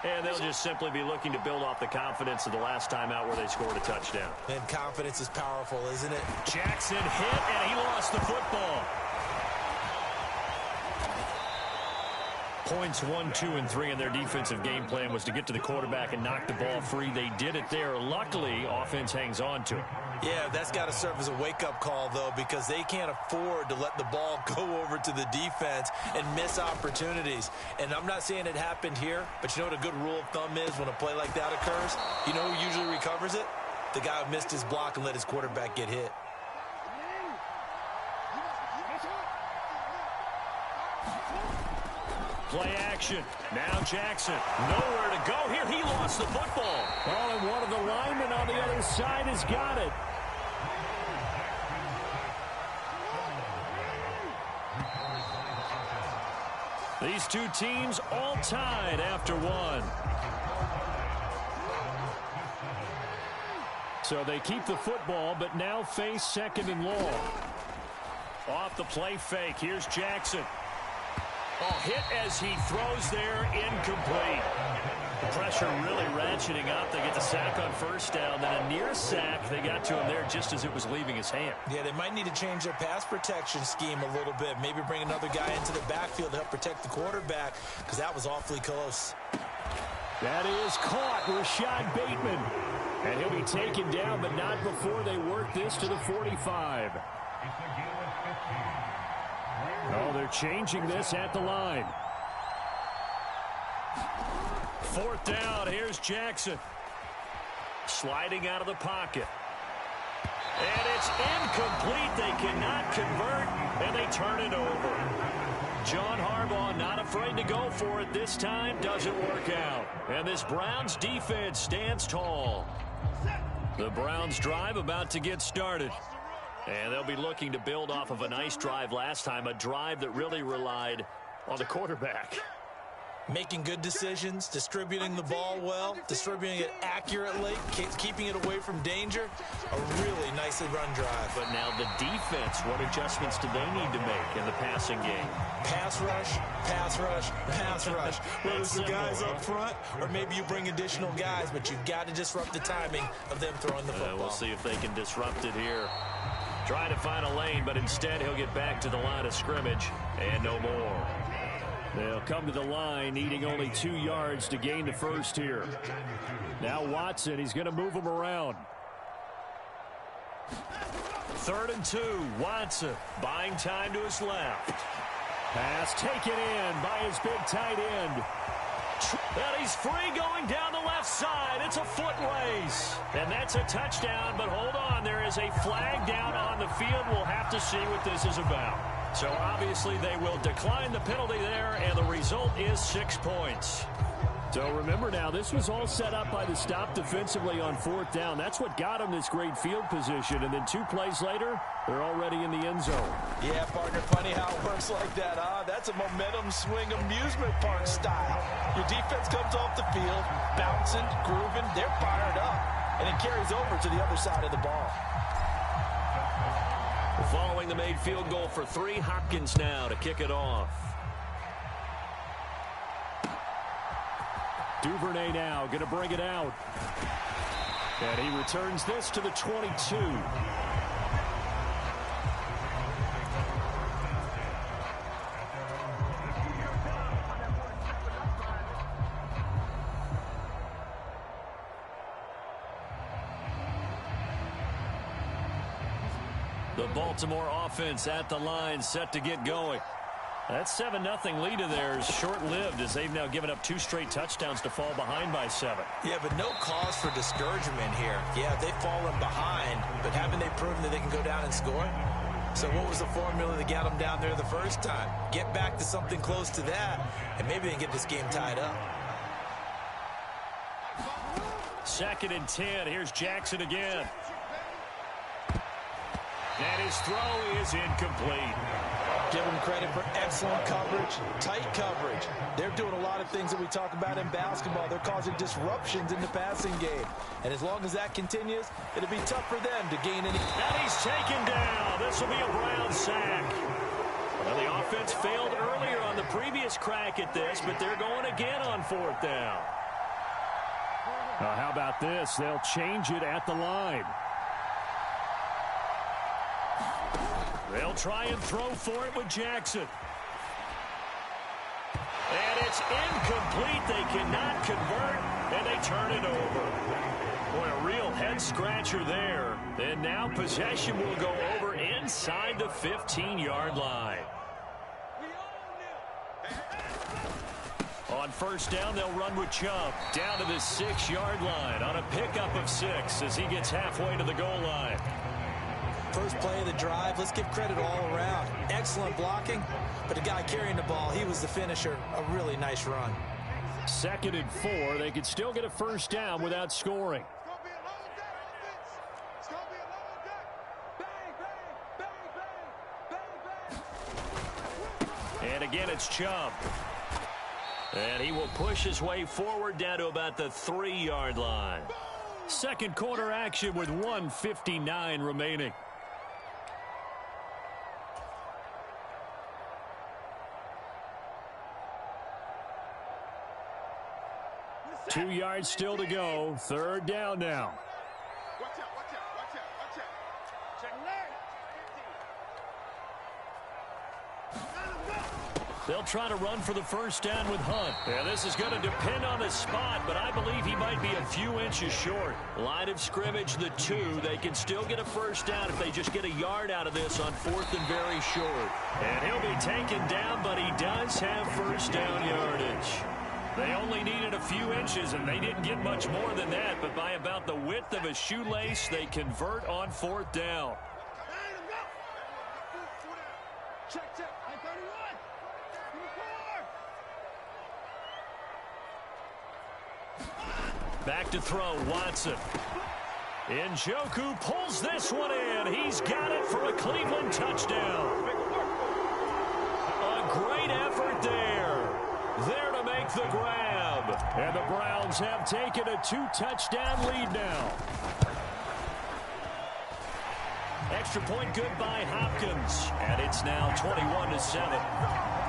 And they'll just simply be looking to build off the confidence of the last time out where they scored a touchdown. And confidence is powerful, isn't it? Jackson hit, and he lost the football. Points 1, 2, and 3 in their defensive game plan was to get to the quarterback and knock the ball free. They did it there. Luckily, offense hangs on to it. Yeah, that's got to serve as a wake-up call, though, because they can't afford to let the ball go over to the defense and miss opportunities. And I'm not saying it happened here, but you know what a good rule of thumb is when a play like that occurs? You know who usually recovers it? The guy who missed his block and let his quarterback get hit. Play action. Now Jackson. Nowhere to go here. He lost the football. Oh, and one of the linemen on the other side has got it. These two teams all tied after one. So they keep the football, but now face 2nd and long. Off the play fake. Here's Jackson. Oh, hit as he throws there, incomplete. The pressure really ratcheting up. They get the sack on 1st down, then a near sack. They got to him there just as it was leaving his hand. Yeah, they might need to change their pass protection scheme a little bit. Maybe bring another guy into the backfield to help protect the quarterback, because that was awfully close. That is caught, Rashad Bateman. And he'll be taken down, but not before they work this to the 45. Oh, they're changing this at the line. 4th down. Here's Jackson. Sliding out of the pocket. And it's incomplete. They cannot convert, and they turn it over. John Harbaugh not afraid to go for it this time. Doesn't work out. And this Browns defense stands tall. The Browns drive about to get started. And they'll be looking to build off of a nice drive last time, a drive that really relied on the quarterback. Making good decisions, distributing the ball well, distributing it accurately, keeping it away from danger. A really nicely run drive. But now the defense, what adjustments do they need to make in the passing game? Pass rush, pass rush, pass rush. Whether it's the guys up front or maybe you bring additional guys, but you've got to disrupt the timing of them throwing the football. We'll see if they can disrupt it here. Trying to find a lane, but instead he'll get back to the line of scrimmage and no more. They'll come to the line, needing only 2 yards to gain the first here. Now Watson, he's going to move him around. 3rd and 2, Watson buying time to his left. Pass taken in by his big tight end. And he's free going down the left side. It's a foot race. And that's a touchdown, but hold on. There is a flag down on the field. We'll have to see what this is about. So obviously they will decline the penalty there, and the result is 6 points. So remember now, this was all set up by the stop defensively on 4th down. That's what got them this great field position. And then 2 plays later, they're already in the end zone. Yeah, partner, funny how it works like that, huh? That's a momentum swing amusement park style. Your defense comes off the field, bouncing, grooving, they're fired up, and it carries over to the other side of the ball. Following the made field goal for 3, Hopkins now to kick it off. Duvernay now going to bring it out. And he returns this to the 22. The Baltimore offense at the line, set to get going. That 7-0 lead of theirs short-lived as they've now given up 2 straight touchdowns to fall behind by 7. Yeah, but no cause for discouragement here. Yeah, they've fallen behind, but haven't they proven that they can go down and score? So what was the formula that got them down there the first time? Get back to something close to that, and maybe they can get this game tied up. 2nd and 10. Here's Jackson again. And his throw is incomplete. Give them credit for excellent coverage, tight coverage. They're doing a lot of things that we talk about in basketball. They're causing disruptions in the passing game. And as long as that continues, it'll be tough for them to gain any. And he's taken down. This will be a Brown sack. Well, the offense failed earlier on the previous crack at this, but they're going again on 4th down. How about this? They'll change it at the line. They'll try and throw for it with Jackson. And it's incomplete. They cannot convert, and they turn it over. Boy, a real head-scratcher there. And now possession will go over inside the 15-yard line. On 1st down, they'll run with Chubb down to the 6-yard line on a pickup of 6 as he gets halfway to the goal line. First play of the drive, let's give credit all around. Excellent blocking, but the guy carrying the ball, he was the finisher. A really nice run. 2nd and 4, they could still get a 1st down without scoring. And again, it's Chubb. And he will push his way forward down to about the 3-yard line. 2nd quarter action with 1:59 remaining. Two yards still to go. 3rd down now. Watch out, watch out, watch out, watch out. Check. They'll try to run for the 1st down with Hunt. Yeah, this is going to depend on the spot, but I believe he might be a few inches short. Line of scrimmage, the 2. They can still get a 1st down if they just get a yard out of this on 4th and very short. And he'll be taken down, but he does have 1st down yardage. They only needed a few inches, and they didn't get much more than that, but by about the width of a shoelace, they convert on 4th down. Check. I 31. Back to throw, Watson. Njoku pulls this one in. He's got it for a Cleveland touchdown. A great effort there. There to make the grab. And the Browns have taken a 2-touchdown lead now. Extra point good by Hopkins. And it's now 21-7.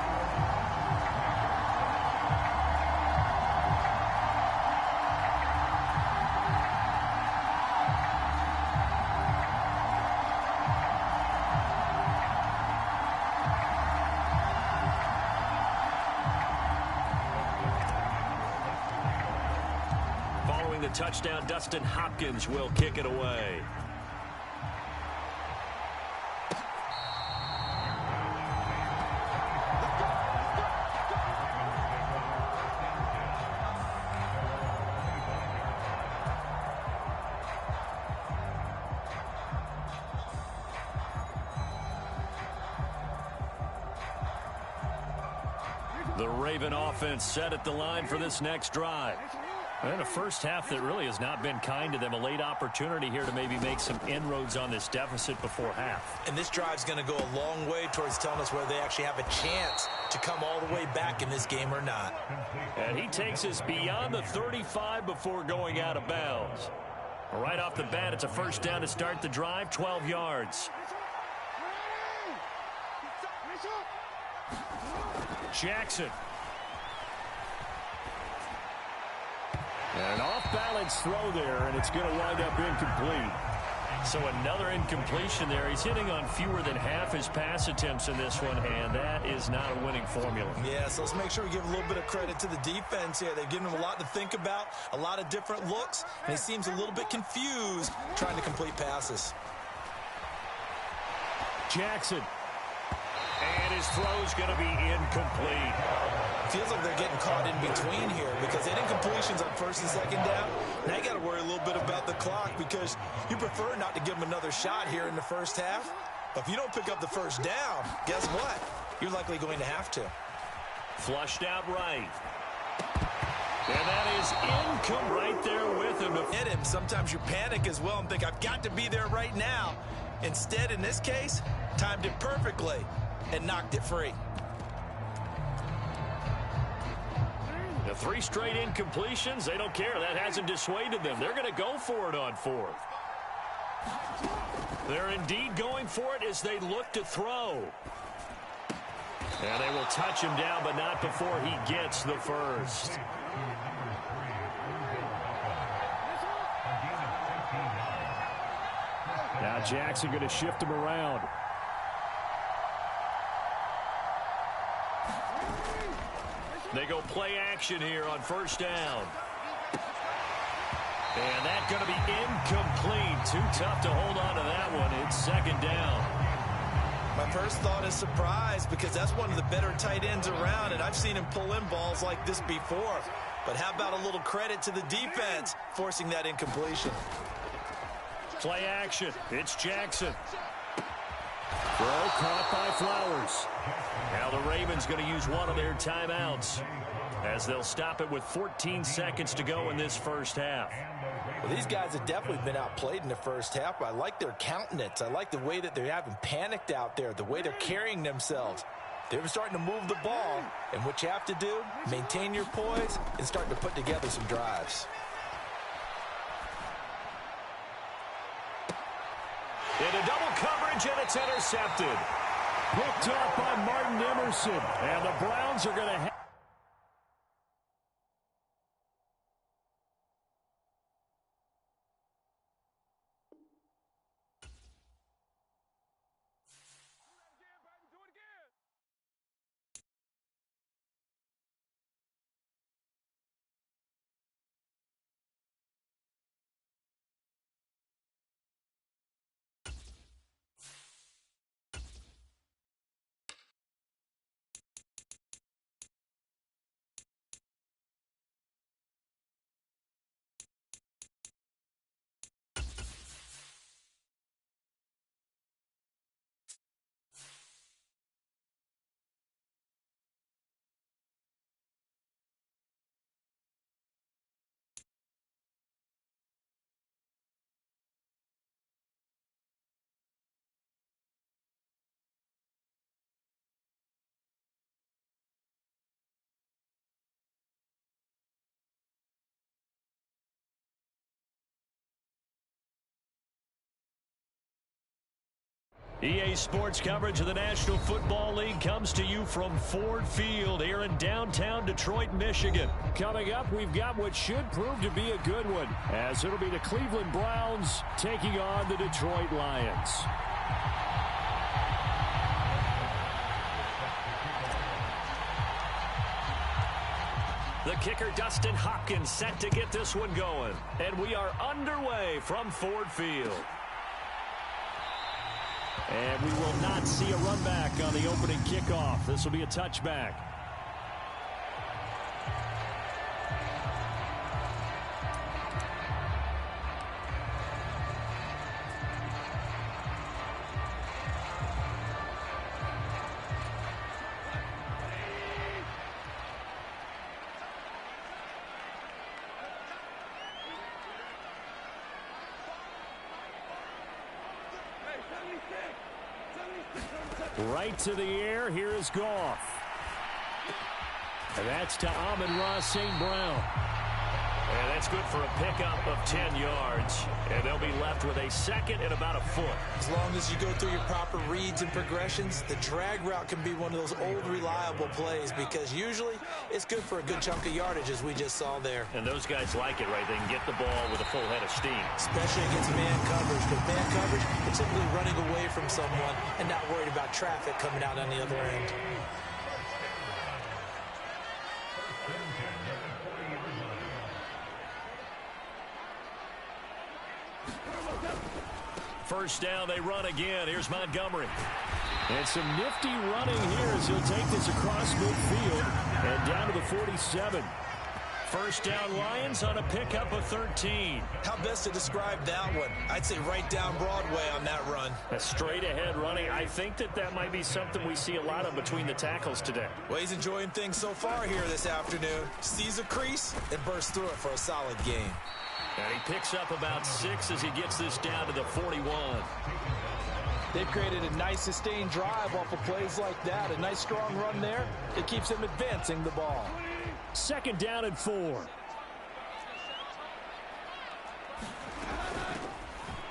The touchdown, Dustin Hopkins will kick it away. The Raven offense set at the line for this next drive. And a first half that really has not been kind to them. A late opportunity here to maybe make some inroads on this deficit before half. And this drive's going to go a long way towards telling us whether they actually have a chance to come all the way back in this game or not. And he takes us beyond the 35 before going out of bounds. Right off the bat, it's a first down to start the drive, 12 yards. Jackson. An off-balance throw there, and it's going to wind up incomplete. So another incompletion there. He's hitting on fewer than half his pass attempts in this one, and that is not a winning formula. Yeah, so let's make sure we give a little bit of credit to the defense here. They've given him a lot to think about, a lot of different looks, and he seems a little bit confused trying to complete passes. Jackson. And his throw's going to be incomplete. Feels like they're getting caught in between here because they had incompletions on first and second down. Now you got to worry a little bit about the clock because you prefer not to give them another shot here in the first half. But if you don't pick up the first down, guess what? You're likely going to have to. Flushed out right. And that is income right there with him. Hit him. Sometimes you panic as well and think, I've got to be there right now. Instead, in this case, timed it perfectly and knocked it free. The 3 straight incompletions, they don't care. That hasn't dissuaded them. They're going to go for it on 4th. They're indeed going for it as they look to throw. And they will touch him down, but not before he gets the first. Now Jackson going to shift him around. They go play action here on first down. And that's going to be incomplete. Too tough to hold on to that one. It's second down. My first thought is surprise because that's one of the better tight ends around, and I've seen him pull in balls like this before. But how about a little credit to the defense forcing that incompletion? Play action. It's Jackson. Throw caught by Flowers. Now the Ravens going to use one of their timeouts as they'll stop it with 14 seconds to go in this first half. Well, these guys have definitely been outplayed in the first half. I like their countenance. I like the way that they haven't panicked out there, the way they're carrying themselves. They're starting to move the ball, and what you have to do, maintain your poise and start to put together some drives. Into double coverage, and it's intercepted. Picked off by Martin Emerson, and the Browns are going to have EA Sports coverage of the National Football League comes to you from Ford Field here in downtown Detroit, Michigan. Coming up, we've got what should prove to be a good one, as it'll be the Cleveland Browns taking on the Detroit Lions. The kicker, Dustin Hopkins, set to get this one going. And we are underway from Ford Field. And we will not see a run back on the opening kickoff. This will be a touchback. Right to the air. Here is Goff. And that's to Amon-Ra St. Brown. And that's good for a pickup of 10 yards. And they'll be left with a second and about a foot. As long as you go through your proper reads and progressions, the drag route can be one of those old reliable plays because usually it's good for a good chunk of yardage as we just saw there. And those guys like it, right? They can get the ball with a full head of steam. Especially against man coverage. But man coverage, it's simply running away from someone and not worried about traffic coming out on the other end. First down, they run again. Here's Montgomery. And some nifty running here as he'll take this across midfield and down to the 47. First down, Lions on a pickup of 13. How best to describe that one? I'd say right down Broadway on that run. A straight ahead running. I think that might be something we see a lot of between the tackles today. Well, he's enjoying things so far here this afternoon. Sees a crease and bursts through it for a solid gain. And he picks up about 6 as he gets this down to the 41. They've created a nice sustained drive off of plays like that. A nice strong run there. It keeps them advancing the ball. Second down and 4.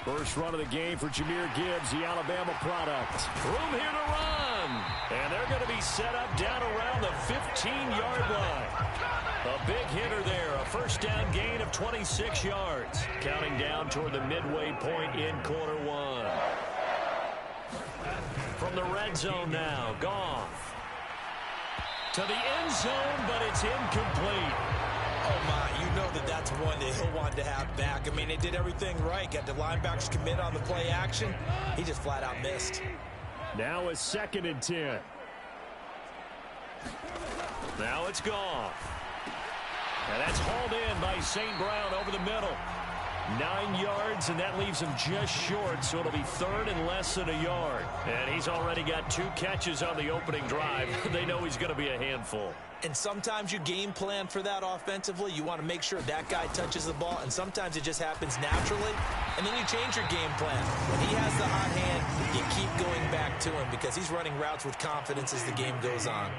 First run of the game for Jahmyr Gibbs, the Alabama product. Room here to run. And they're going to be set up down around the 15-yard line. A big hitter there. A first down gain of 26 yards. Counting down toward the midway point in quarter one. From the red zone now, Goff. To the end zone, but it's incomplete. Oh, my, you know that's one that he'll want to have back. I mean, they did everything right. Got the linebackers commit on the play action. He just flat out missed. Now a 2nd and 10. Now it's Goff. And that's hauled in by St. Brown over the middle. 9 yards, and that leaves him just short, so it'll be third and less than a yard. And he's already got 2 catches on the opening drive. They know he's going to be a handful. And sometimes you game plan for that offensively. You want to make sure that guy touches the ball, and sometimes it just happens naturally. And then you change your game plan. When he has the hot hand, you keep going back to him because he's running routes with confidence as the game goes on.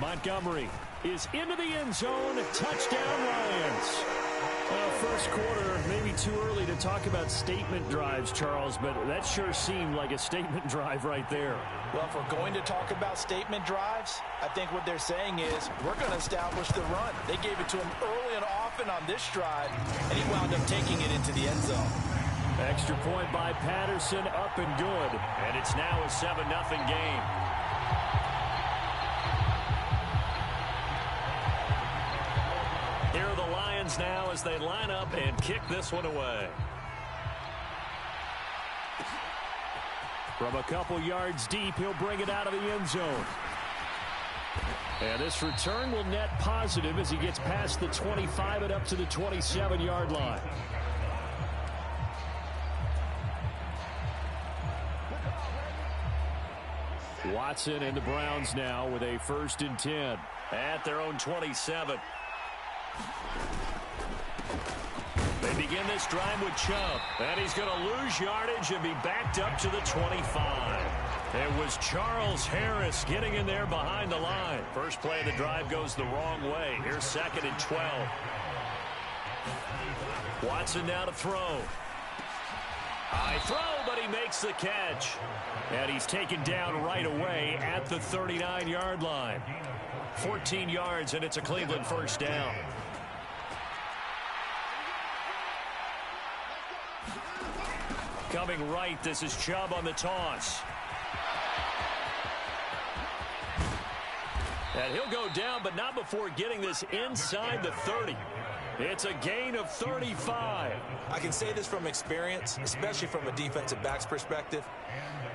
Montgomery is into the end zone. Touchdown, Lions. First quarter, maybe too early to talk about statement drives, Charles, but that sure seemed like a statement drive right there. Well, if we're going to talk about statement drives, I think what they're saying is we're going to establish the run. They gave it to him early and often on this drive, and he wound up taking it into the end zone. Extra point by Patterson, up and good. And it's now a 7-0 game. Here are the Lions now as they line up and kick this one away. From a couple yards deep, he'll bring it out of the end zone. And this return will net positive as he gets past the 25 and up to the 27-yard line. Watson and the Browns now with a 1st and 10. At their own 27. They begin this drive with Chubb. And he's going to lose yardage and be backed up to the 25. It was Charles Harris getting in there behind the line. First play of the drive goes the wrong way. Here's 2nd and 12. Watson now to throw. High throw, but he makes the catch. And he's taken down right away at the 39-yard line. 14 yards, and it's a Cleveland first down. Coming right, this is Chubb on the toss. And he'll go down, but not before getting this inside the 30. It's a gain of 35. I can say this from experience, especially from a defensive back's perspective.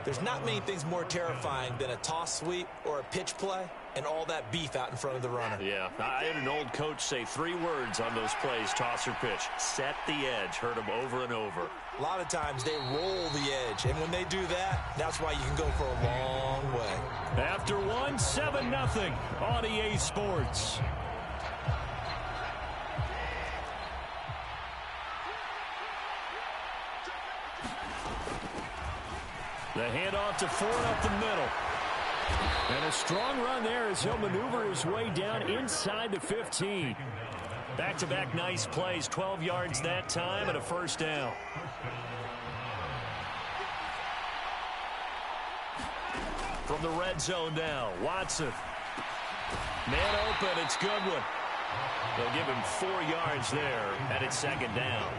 There's not many things more terrifying than a toss sweep or a pitch play and all that beef out in front of the runner. Yeah, I had an old coach say 3 words on those plays, toss or pitch. Set the edge. Heard him over and over. A lot of times they roll the edge, and when they do that, that's why you can go for a long way. After 7-0 on EA Sports. The handoff to Ford up the middle. And a strong run there as he'll maneuver his way down inside the 15. Back-to-back nice plays, 12 yards that time and a first down. From the red zone now, Watson. Man open, it's Goodwin. They'll give him 4 yards there, and it's second down.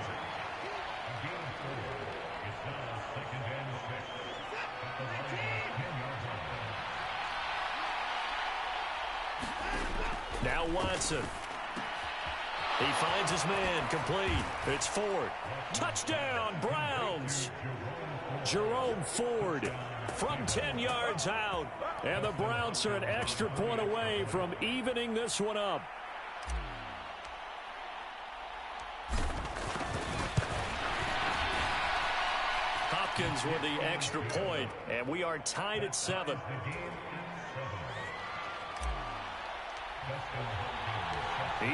Now Watson. He finds his man, complete. It's Ford. Touchdown, Browns. Jerome Ford from 10 yards out. And the Browns are an extra point away from evening this one up. Hopkins with the extra point, and we are tied at 7.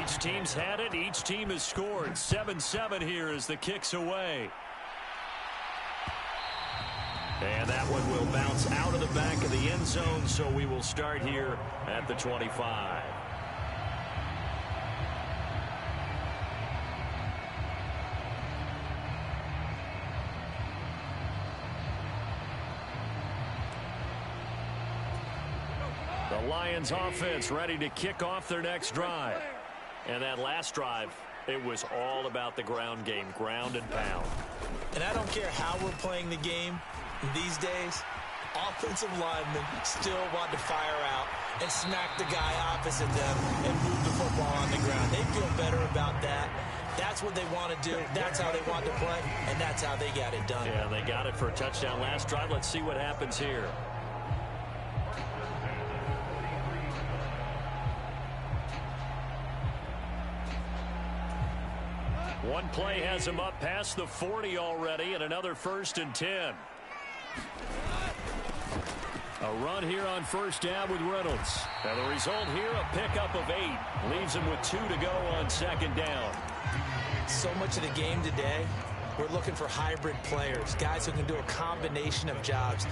Each team's had it. Each team has scored. 7-7 here as the kick's away. And that one will bounce out of the back of the end zone, so we will start here at the 25. The Lions offense ready to kick off their next drive. And that last drive, it was all about the ground game, ground and pound. And I don't care how we're playing the game these days, offensive linemen still want to fire out and smack the guy opposite them and move the football on the ground. They feel better about that. That's what they want to do. That's how they want to play, and that's how they got it done. Yeah, they got it for a touchdown last drive. Let's see what happens here. One play has him up past the 40 already, and another 1st and 10. A run here on first down with Reynolds. And the result here, a pickup of 8. Leaves him with 2 to go on second down. So much of the game today, we're looking for hybrid players, guys who can do a combination of jobs.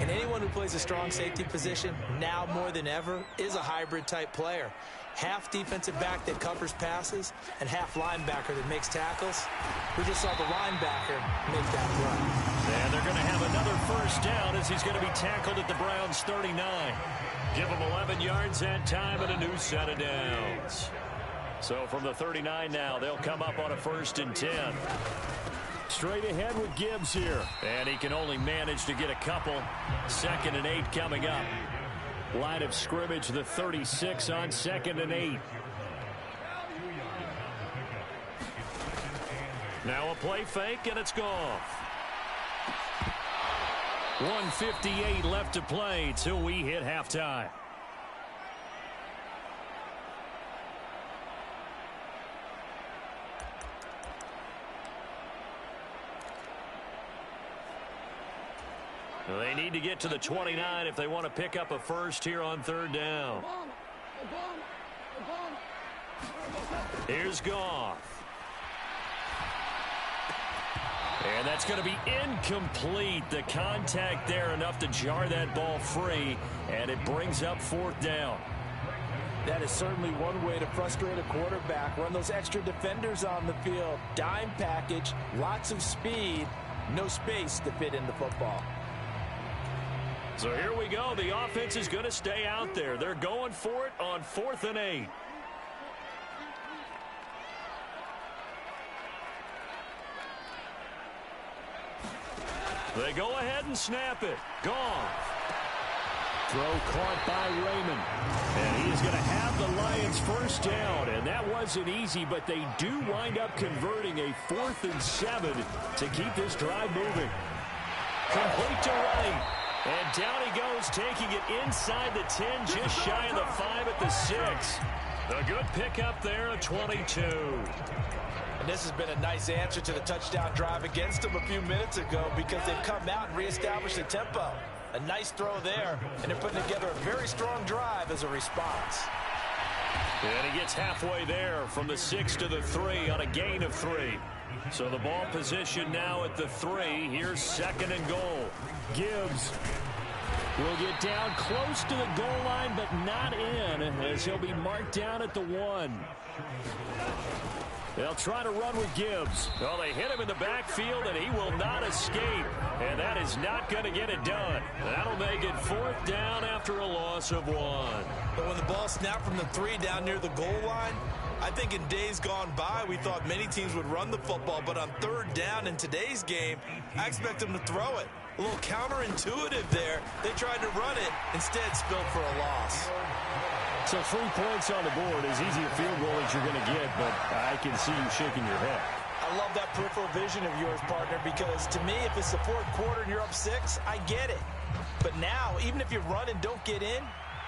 And anyone who plays a strong safety position, now more than ever, is a hybrid type player. Half defensive back that covers passes and half linebacker that makes tackles. We just saw the linebacker make that run. And they're going to have another first down as he's going to be tackled at the Browns' 39. Give him 11 yards that time and a new set of downs. So from the 39 now, they'll come up on a 1st and 10. Straight ahead with Gibbs here. And he can only manage to get a couple. 2nd and 8 coming up. Line of scrimmage, the 36 on 2nd and 8. Now a play fake, and it's Goff. 1:58 left to play till we hit halftime. They need to get to the 29 if they want to pick up a first here on 3rd down. Here's Goff. And that's going to be incomplete. The contact there enough to jar that ball free, and it brings up 4th down. That is certainly one way to frustrate a quarterback. Run those extra defenders on the field. Dime package, lots of speed, no space to fit in the football. So here we go. The offense is going to stay out there. They're going for it on 4th and 8. They go ahead and snap it. Goff. Throw caught by Raymond. And he is going to have the Lions first down. And that wasn't easy, but they do wind up converting a 4th and 7 to keep this drive moving. Complete to Wright. And down he goes, taking it inside the 10, just shy of the 5 at the 6. A good pickup there, a 22. And this has been a nice answer to the touchdown drive against them a few minutes ago because they've come out and reestablished the tempo. A nice throw there, and they're putting together a very strong drive as a response. And he gets halfway there from the 6 to the 3 on a gain of 3. So the ball position now at the 3. Here's 2nd and goal. Gibbs will get down close to the goal line, but not in, as he'll be marked down at the 1. They'll try to run with Gibbs. Well, they hit him in the backfield, and he will not escape. And that is not going to get it done. That'll make it 4th down after a loss of 1. But when the ball snapped from the 3 down near the goal line, I think in days gone by, we thought many teams would run the football. But on 3rd down in today's game, I expect them to throw it. A little counterintuitive there. They tried to run it, instead spilled for a loss. So 3 points on the board, as easy a field goal as you're going to get, but I can see you shaking your head. I love that peripheral vision of yours, partner, because to me, if it's the 4th quarter and you're up 6, I get it. But now, even if you run and don't get in,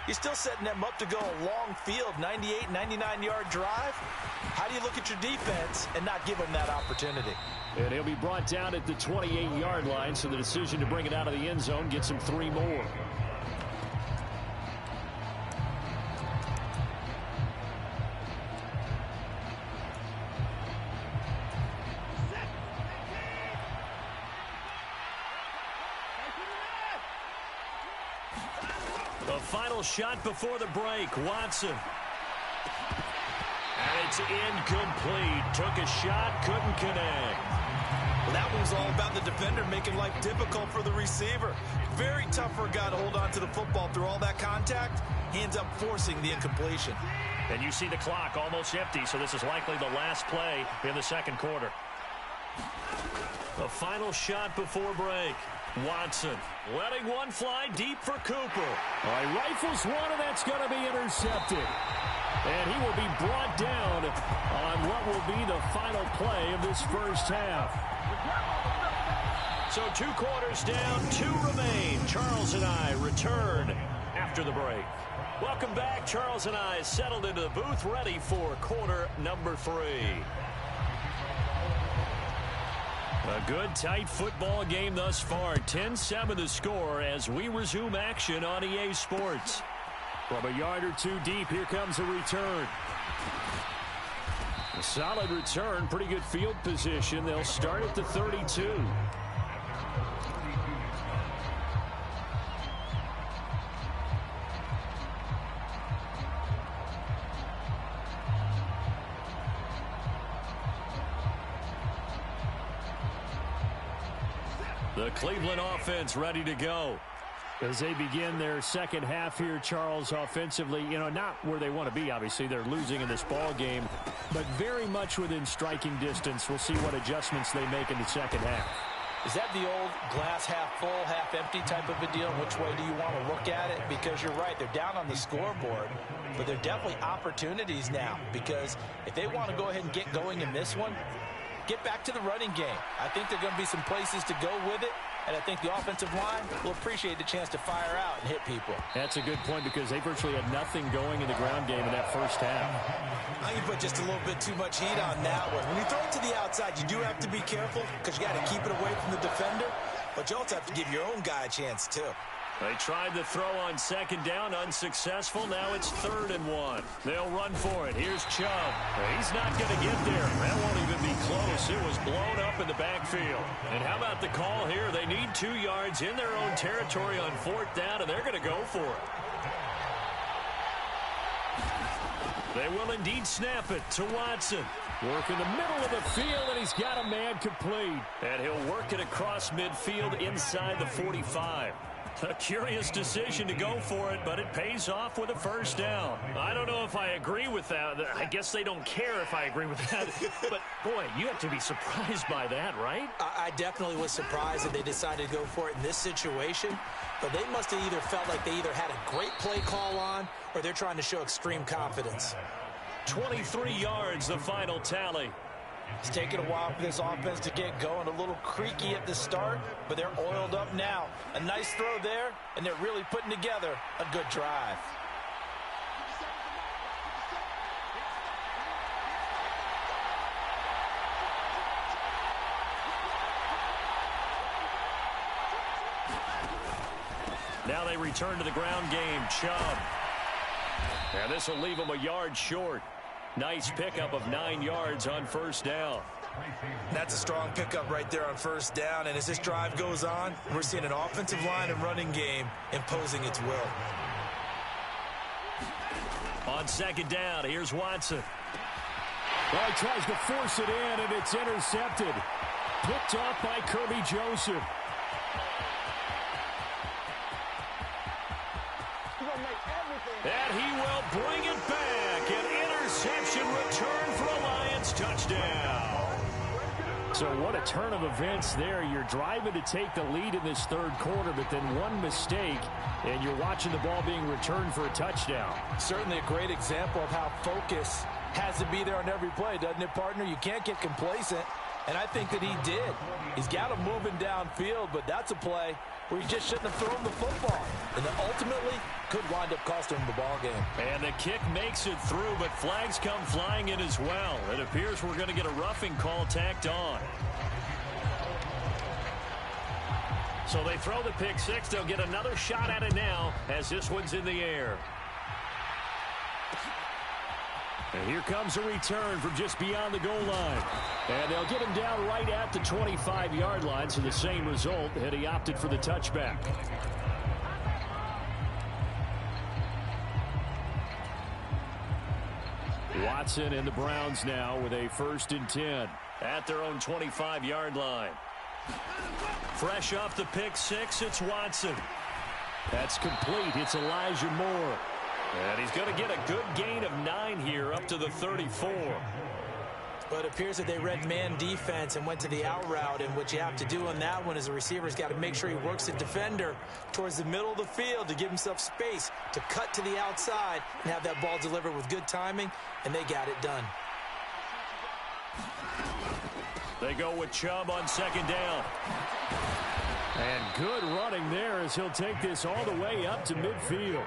you're still setting them up to go a long field, 98, 99-yard drive. How do you look at your defense and not give them that opportunity? And he'll be brought down at the 28-yard line, so the decision to bring it out of the end zone gets him 3 more. The final shot before the break, Watson. And it's incomplete. Took a shot, couldn't connect. Well, that one's all about the defender making life difficult for the receiver. Very tough for a guy to hold on to the football through all that contact. He ends up forcing the incompletion. And you see the clock almost empty, so this is likely the last play in the 2nd quarter. The final shot before break. Watson letting one fly deep for Cooper. He rifles one, and that's going to be intercepted. And he will be brought down on what will be the final play of this first half. So 2 quarters down, 2 remain. Charles and I return after the break. Welcome back. Charles and I settled into the booth, ready for quarter number 3. A good, tight football game thus far. 10-7 the score as we resume action on EA Sports. From a yard or 2 deep, here comes a return. A solid return, pretty good field position. They'll start at the 32. The Cleveland offense ready to go as they begin their second half here, Charles, offensively. You know, not where they want to be, obviously. They're losing in this ball game, but very much within striking distance. We'll see what adjustments they make in the second half. Is that the old glass half full, half empty type of a deal? Which way do you want to look at it? Because you're right, they're down on the scoreboard, but they're definitely opportunities now, because if they want to go ahead and get going in this one, get back to the running game. I think there are going to be some places to go with it, and I think the offensive line will appreciate the chance to fire out and hit people. That's a good point, because they virtually had nothing going in the ground game in that first half. I can put just a little bit too much heat on that one. When you throw it to the outside, you do have to be careful because you got to keep it away from the defender, but you also have to give your own guy a chance too. They tried the throw on 2nd down, unsuccessful. Now it's 3rd and 1. They'll run for it. Here's Chubb. He's not going to get there. That won't even be close. It was blown up in the backfield. And how about the call here? They need 2 yards in their own territory on 4th down, and they're going to go for it. They will indeed snap it to Watson. Work in the middle of the field, and he's got a man complete. And he'll work it across midfield inside the 45. A curious decision to go for it, but it pays off with a 1st down. I don't know if I agree with that. I guess they don't care if I agree with that. But, boy, you have to be surprised by that, right? I definitely was surprised that they decided to go for it in this situation. But they must have either felt like they either had a great play call on or they're trying to show extreme confidence. 23 yards, the final tally. It's taken a while for this offense to get going. A little creaky at the start, but they're oiled up now. A nice throw there, and they're really putting together a good drive. Now they return to the ground game. Chubb. And this will leave him a yard short. Nice pickup of 9 yards on first down. That's a strong pickup right there on first down. And as this drive goes on, we're seeing an offensive line and running game imposing its will. On second down, here's Watson. Well, he tries to force it in, and it's intercepted. Picked off by Kirby Joseph. And he will bring it back. An interception return for a Lions touchdown. So what a turn of events there. You're driving to take the lead in this third quarter, but then one mistake, and you're watching the ball being returned for a touchdown. Certainly a great example of how focus has to be there on every play, doesn't it, partner? You can't get complacent, and I think that he did. He's got him moving downfield, but that's a play where he just shouldn't have thrown the football, and that ultimately could wind up costing him the ball game. And the kick makes it through, but flags come flying in as well. It appears we're going to get a roughing call tacked on. So they throw the pick six. They'll get another shot at it now as this one's in the air. And here comes a return from just beyond the goal line. And they'll get him down right at the 25-yard line, so the same result, and he opted for the touchback. Watson and the Browns now with a 1st and 10 at their own 25-yard line. Fresh off the pick six, it's Watson. That's complete. It's Elijah Moore. And he's going to get a good gain of 9 here up to the 34. But it appears that they read man defense and went to the out route. And what you have to do on that one is the receiver's got to make sure he works the defender towards the middle of the field to give himself space to cut to the outside and have that ball delivered with good timing. And they got it done. They go with Chubb on second down. And good running there as he'll take this all the way up to midfield.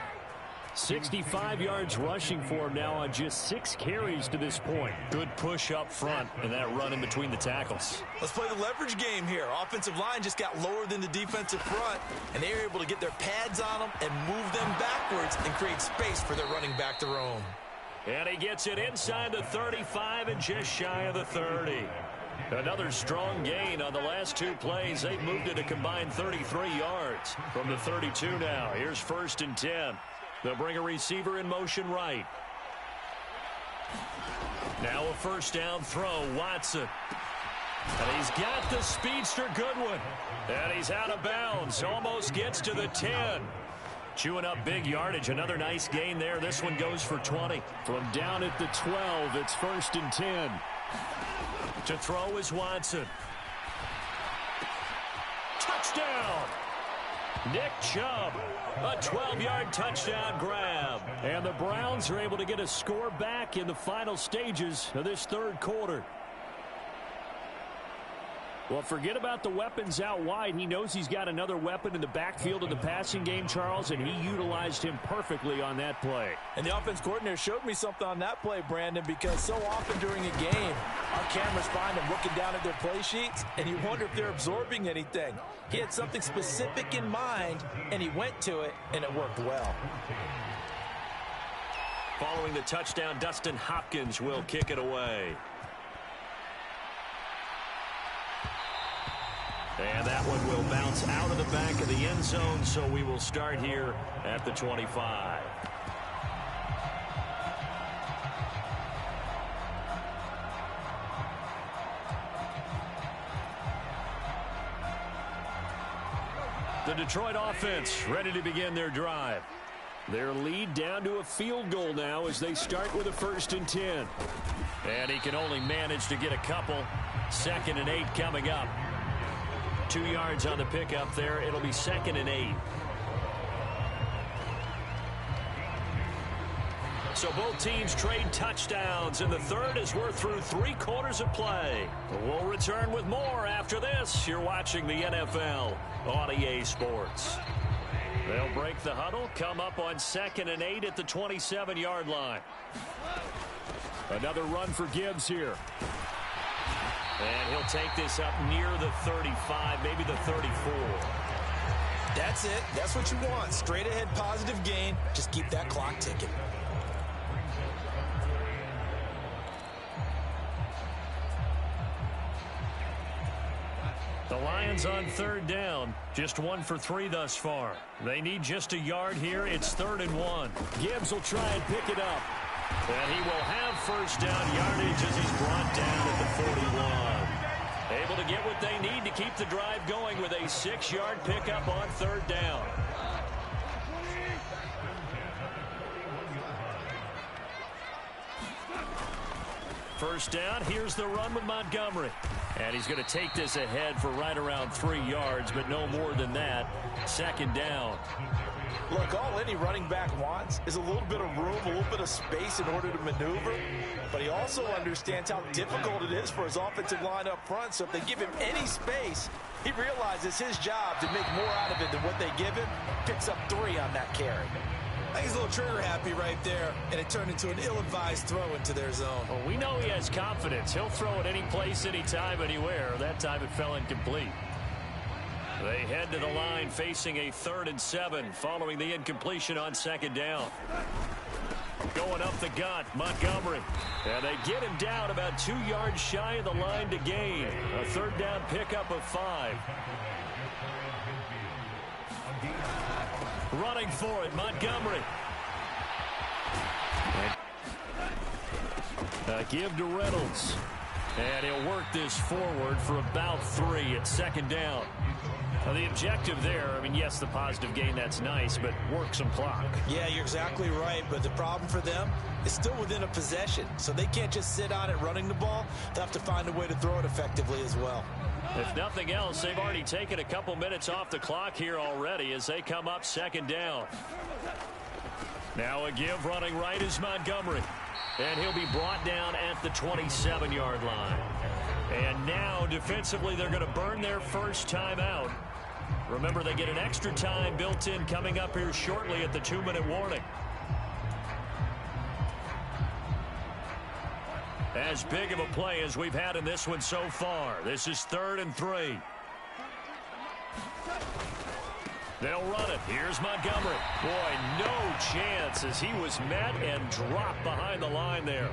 65 yards rushing for him now on just 6 carries to this point. Good push up front and that run in between the tackles. Let's play the leverage game here. Offensive line just got lower than the defensive front, and they were able to get their pads on them and move them backwards and create space for their running back to roam. And he gets it inside the 35 and just shy of the 30. Another strong gain on the last 2 plays. They've moved it a combined 33 yards from the 32 now. Here's 1st and 10. They'll bring a receiver in motion right. Now a first down throw, Watson. And he's got the speedster Goodwin. And he's out of bounds. Almost gets to the 10. Chewing up big yardage. Another nice gain there. This one goes for 20. From down at the 12, it's 1st and 10. To throw is Watson. Touchdown! Nick Chubb, a 12-yard touchdown grab. And the Browns are able to get a score back in the final stages of this third quarter. Well, forget about the weapons out wide. He knows he's got another weapon in the backfield of the passing game, Charles, and he utilized him perfectly on that play. And the offense coordinator showed me something on that play, Brandon, because so often during a game, our cameras find them looking down at their play sheets, and you wonder if they're absorbing anything. He had something specific in mind, and he went to it, and it worked well. Following the touchdown, Dustin Hopkins will kick it away. And that one will bounce out of the back of the end zone, so we will start here at the 25. The Detroit offense ready to begin their drive. Their lead down to a field goal now as they start with a 1st and 10. And he can only manage to get a couple. 2nd and 8 coming up. 2 yards on the pickup there. It'll be 2nd and 8. So both teams trade touchdowns, and the third as we're through 3 quarters of play. We'll return with more after this. You're watching the NFL on EA Sports. They'll break the huddle, come up on 2nd and 8 at the 27-yard line. Another run for Gibbs here. And he'll take this up near the 35, maybe the 34. That's it. That's what you want. Straight ahead positive gain. Just keep that clock ticking. The Lions on third down. Just 1 for 3 thus far. They need just a yard here. It's 3rd and 1. Gibbs will try and pick it up. And he will have first down yardage as he's brought down at the 41. Able to get what they need to keep the drive going with a 6-yard pickup on 3rd down. First down, here's the run with Montgomery. And he's going to take this ahead for right around 3 yards, but no more than that. 2nd down. Look, all any running back wants is a little bit of room, a little bit of space in order to maneuver. But he also understands how difficult it is for his offensive line up front. So if they give him any space, he realizes his job to make more out of it than what they give him. Picks up 3 on that carry. I think he's a little trigger happy right there, and it turned into an ill-advised throw into their zone. Well, we know he has confidence. He'll throw it any place, anytime, anywhere. That time it fell incomplete. They head to the line facing a 3rd and 7 following the incompletion on 2nd down. Going up the gut, Montgomery. And they get him down about 2 yards shy of the line to gain. A 3rd down pickup of 5. Running for it, Montgomery. Give to Reynolds. And he'll work this forward for about 3 at 2nd down. Now the objective there, I mean, yes, the positive gain, that's nice, but work some clock. Yeah, you're exactly right, but the problem for them is still within a possession, so they can't just sit on it running the ball. They'll have to find a way to throw it effectively as well. If nothing else, they've already taken a couple minutes off the clock here already as they come up 2nd down. Now a give running right is Montgomery. And he'll be brought down at the 27-yard line. And now defensively they're going to burn their first timeout. Remember, they get an extra time built in coming up here shortly at the 2-minute warning. As big of a play as we've had in this one so far. This is 3rd and 3. They'll run it. Here's Montgomery. Boy, no chance as he was met and dropped behind the line there.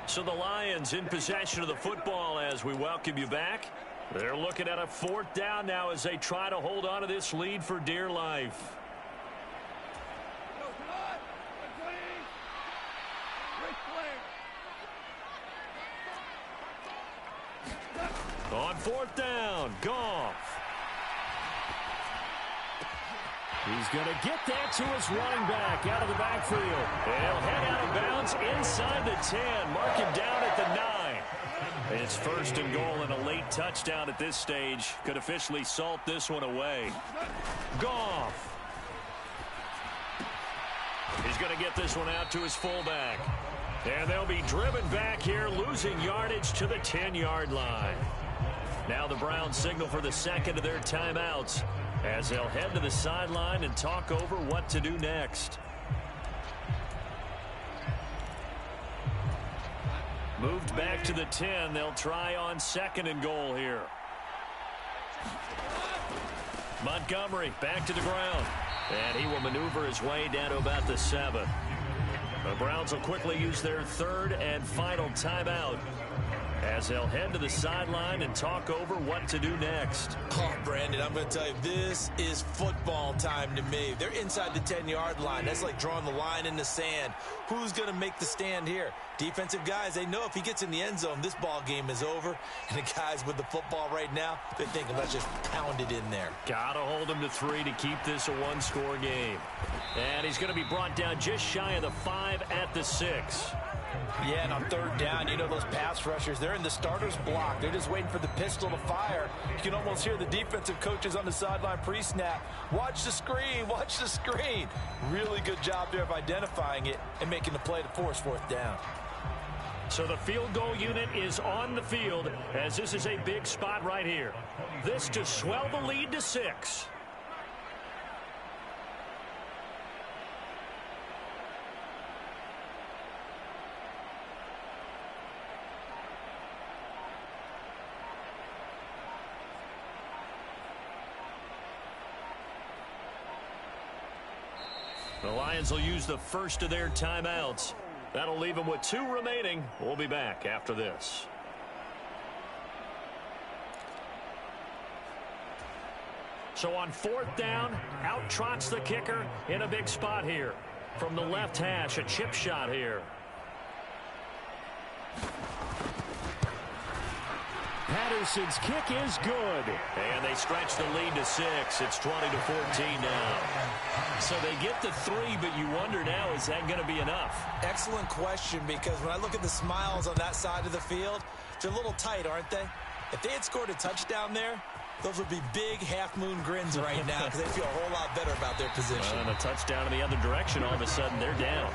So the Lions in possession of the football as we welcome you back. They're looking at a 4th down now as they try to hold on to this lead for dear life. On 4th down, Goff. He's going to get that to his running back out of the backfield. And he'll head out of bounds inside the 10. Mark him down at the 9. It's 1st and goal and a late touchdown at this stage. Could officially salt this one away. Goff. He's going to get this one out to his fullback. And they'll be driven back here, losing yardage to the 10-yard line. Now the Browns signal for the 2nd of their timeouts as they'll head to the sideline and talk over what to do next. Moved back to the 10. They'll try on 2nd and goal here. Montgomery back to the ground. And he will maneuver his way down to about the 7. The Browns will quickly use their 3rd and final timeout as they'll head to the sideline and talk over what to do next. Oh, Brandon, I'm going to tell you, this is football time to me. They're inside the 10-yard line. That's like drawing the line in the sand. Who's going to make the stand here? Defensive guys, they know if he gets in the end zone, this ball game is over. And the guys with the football right now, they're thinking, let's just pound it in there. Got to hold him to 3 to keep this a 1-score game. And he's going to be brought down just shy of the 5 at the 6. Yeah, and on 3rd down, you know those pass rushers, they're in the starter's block. They're just waiting for the pistol to fire. You can almost hear the defensive coaches on the sideline pre-snap. Watch the screen, watch the screen. Really good job there of identifying it and making the play to force 4th down. So the field goal unit is on the field as this is a big spot right here. This to swell the lead to 6. The Lions will use the first of their timeouts. That'll leave them with 2 remaining. We'll be back after this. So on 4th down, out trots the kicker in a big spot here. From the left hash, a chip shot here. Patterson's kick is good. And they stretch the lead to 6. It's 20-14 now. So they get the 3, but you wonder now, is that going to be enough? Excellent question, because when I look at the smiles on that side of the field, they're a little tight, aren't they? If they had scored a touchdown there, those would be big half-moon grins right now because they feel a whole lot better about their position. And a touchdown in the other direction, all of a sudden they're down.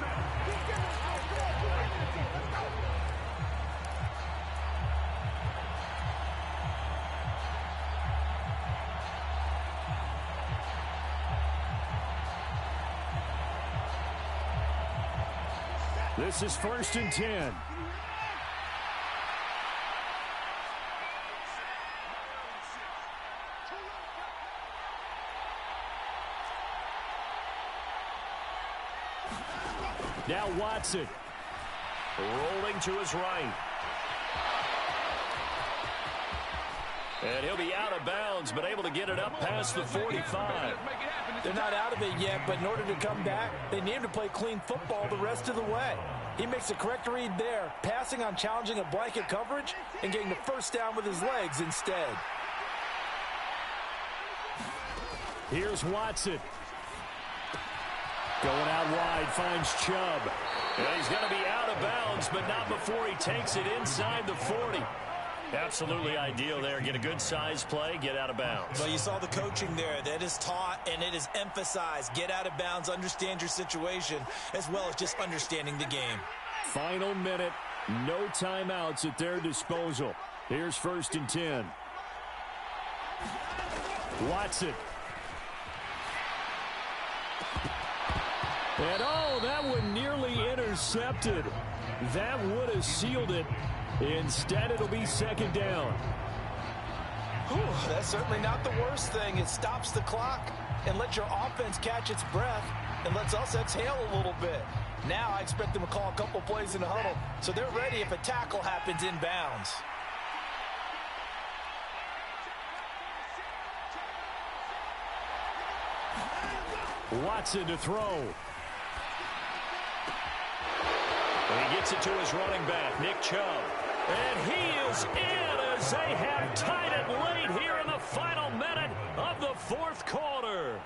This is 1st and 10. Now Watson. Rolling to his right. And he'll be out of bounds, but able to get it up past the 45. They're not out of it yet, but in order to come back, they need him to play clean football the rest of the way. He makes a correct read there, passing on challenging a blanket coverage and getting the first down with his legs instead. Here's Watson. Going out wide, finds Chubb. And he's going to be out of bounds, but not before he takes it inside the 40. Absolutely ideal there. Get a good size play, get out of bounds. Well, you saw the coaching there. That is taught and it is emphasized. Get out of bounds, understand your situation, as well as just understanding the game. Final minute, no timeouts at their disposal. Here's 1st and 10. Watson. And oh, that one nearly intercepted. That would have sealed it. Instead, it'll be 2nd down. Whew, that's certainly not the worst thing. It stops the clock and lets your offense catch its breath and lets us exhale a little bit. Now I expect them to call a couple plays in the huddle, so they're ready if a tackle happens in bounds. Watson to throw. And he gets it to his running back, Nick Chubb. And he is in as they have tied it late here in the final minute of the 4th quarter.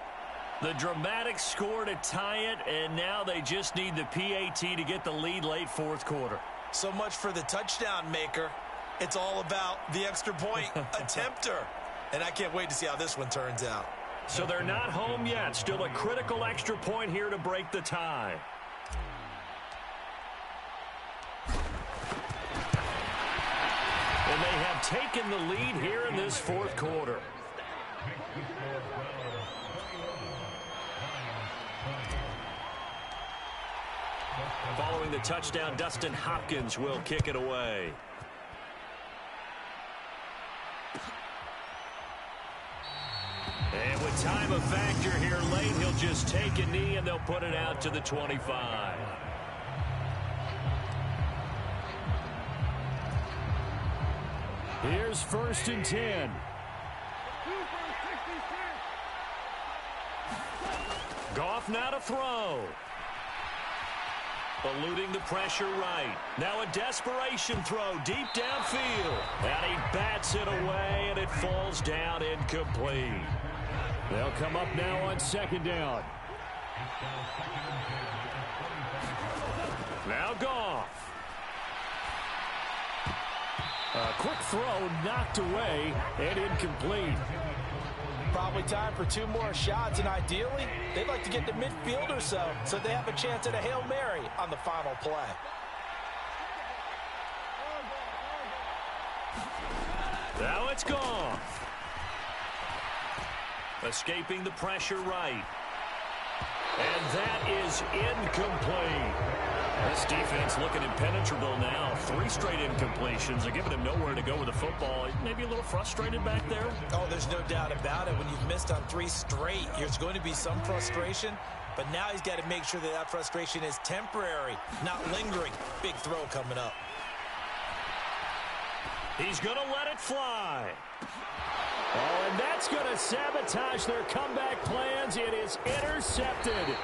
The dramatic score to tie it, and now they just need the PAT to get the lead late 4th quarter. So much for the touchdown maker. It's all about the extra point attempter. And I can't wait to see how this one turns out. So they're not home yet. Still a critical extra point here to break the tie. And they have taken the lead here in this 4th quarter. Following the touchdown, Dustin Hopkins will kick it away. And with time a factor here late, he'll just take a knee and they'll put it out to the 25. Here's 1st and 10. Goff now to throw. Eluding the pressure right. Now a desperation throw deep downfield. And he bats it away, and it falls down incomplete. They'll come up now on 2nd down. Now Goff. A quick throw knocked away and incomplete. Probably time for 2 more shots, and ideally, they'd like to get to midfield or so they have a chance at a Hail Mary on the final play. Now it's Goff. Escaping the pressure right. And that is incomplete. This defense looking impenetrable now. 3 straight incompletions. They're giving him nowhere to go with the football. Maybe a little frustrated back there. Oh, there's no doubt about it. When you've missed on 3 straight, there's going to be some frustration. But now he's got to make sure that that frustration is temporary, not lingering. Big throw coming up. He's going to let it fly. Oh, and that's going to sabotage their comeback plans. It is intercepted.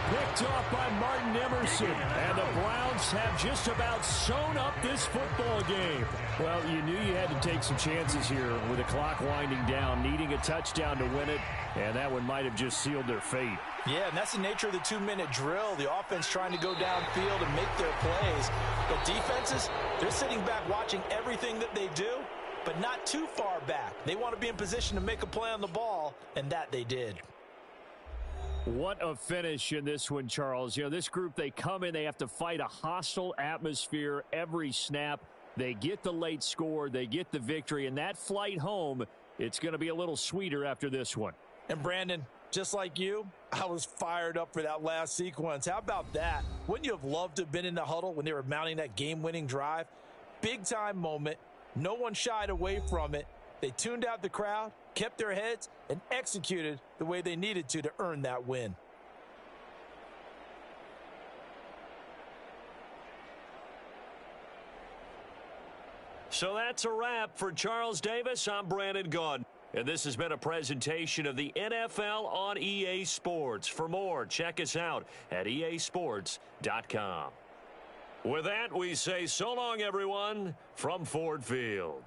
Picked off by Martin Emerson. And the Browns have just about sewn up this football game. Well, you knew you had to take some chances here with the clock winding down, needing a touchdown to win it. And that one might have just sealed their fate. Yeah, and that's the nature of the 2-minute drill. The offense trying to go downfield and make their plays. But defenses, they're sitting back watching everything that they do, but not too far back. They want to be in position to make a play on the ball, and that they did. What a finish in this one, Charles. You know, this group, they come in, they have to fight a hostile atmosphere every snap. They get the late score, they get the victory, and that flight home, it's going to be a little sweeter after this one. And Brandon, just like you, I was fired up for that last sequence. How about that? Wouldn't you have loved to have been in the huddle when they were mounting that game-winning drive? Big-time moment. No one shied away from it. They tuned out the crowd, kept their heads, and executed the way they needed to earn that win. So that's a wrap for Charles Davis. I'm Brandon Gaudin. And this has been a presentation of the NFL on EA Sports. For more, check us out at easports.com. With that, we say so long, everyone, from Ford Field.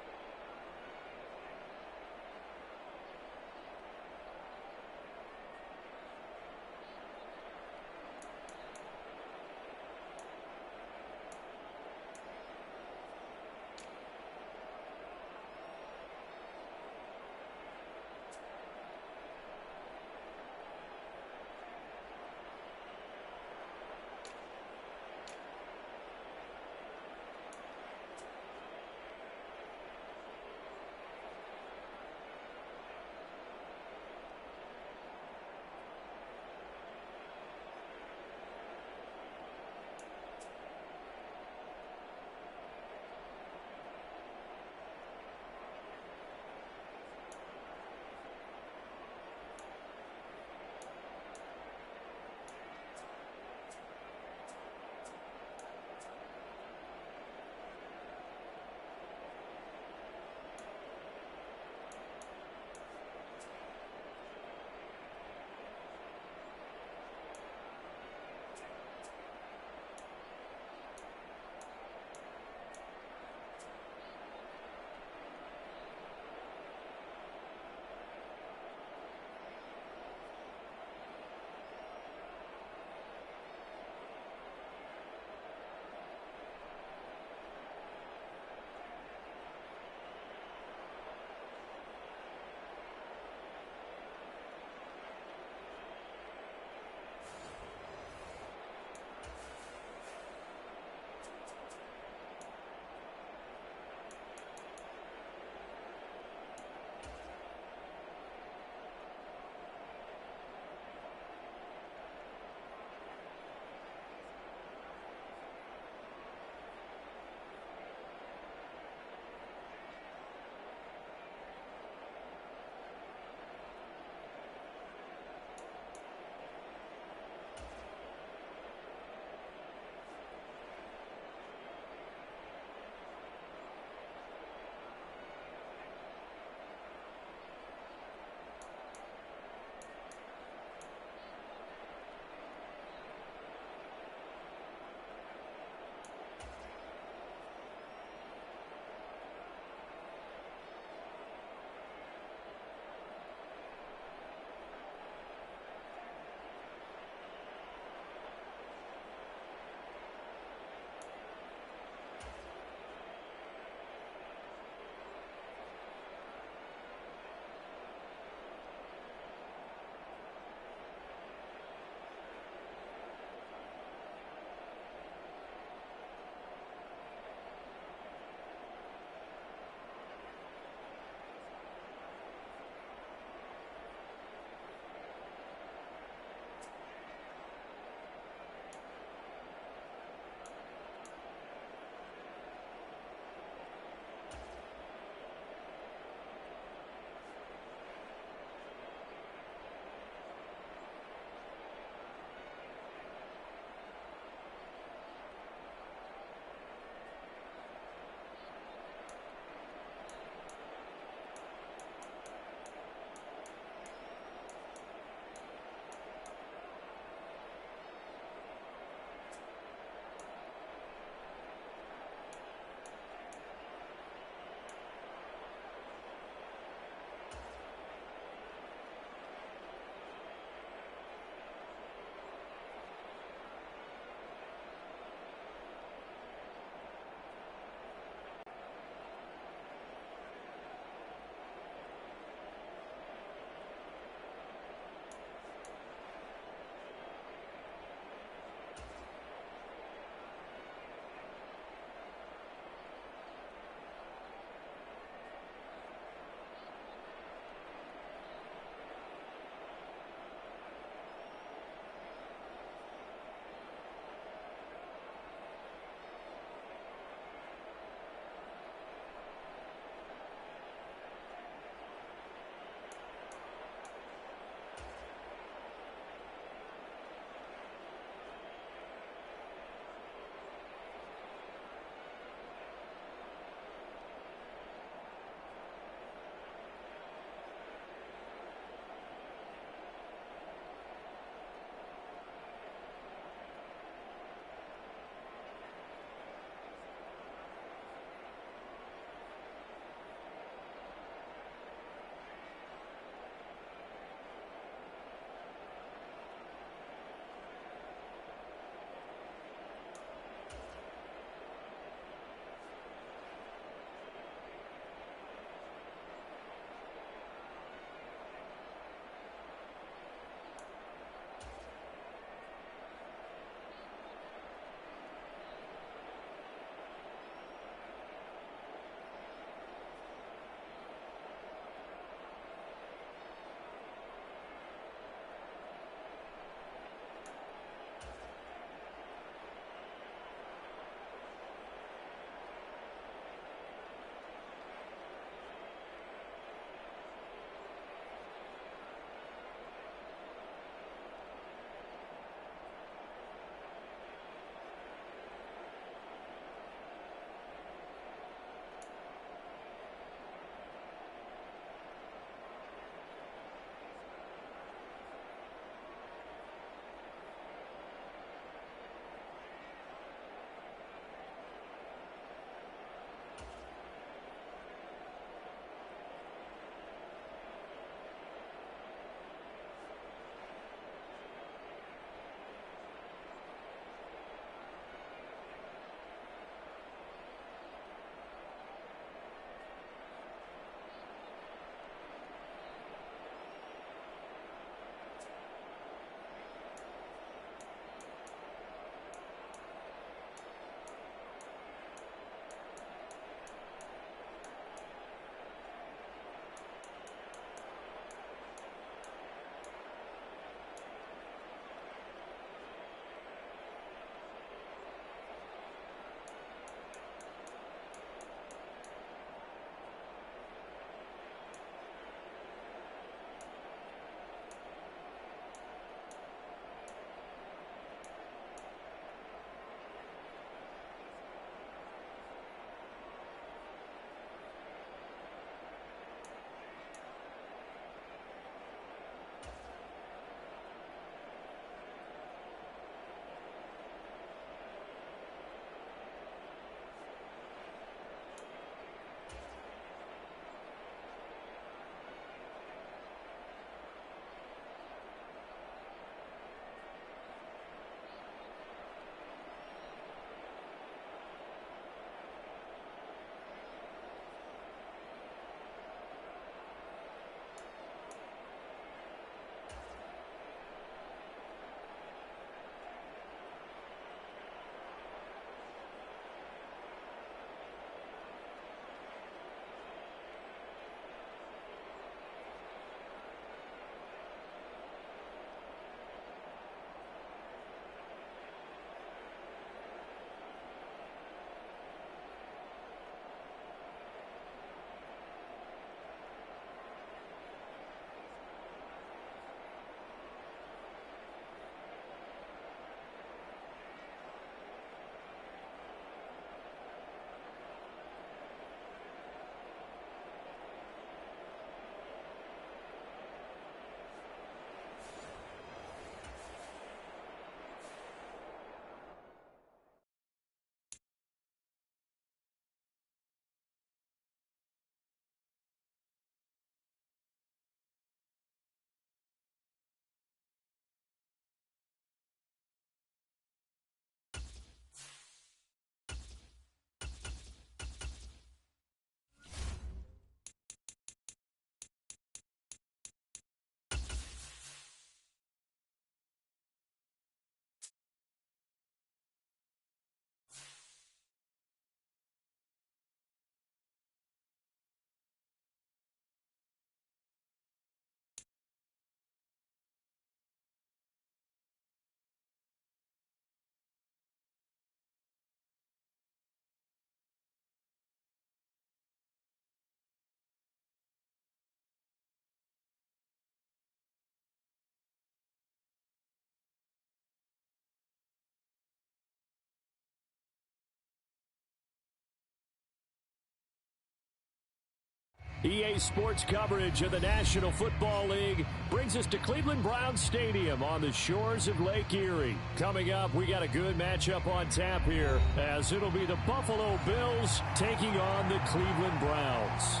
EA Sports coverage of the National Football League brings us to Cleveland Browns Stadium on the shores of Lake Erie. Coming up, we got a good matchup on tap here, as it'll be the Buffalo Bills taking on the Cleveland Browns.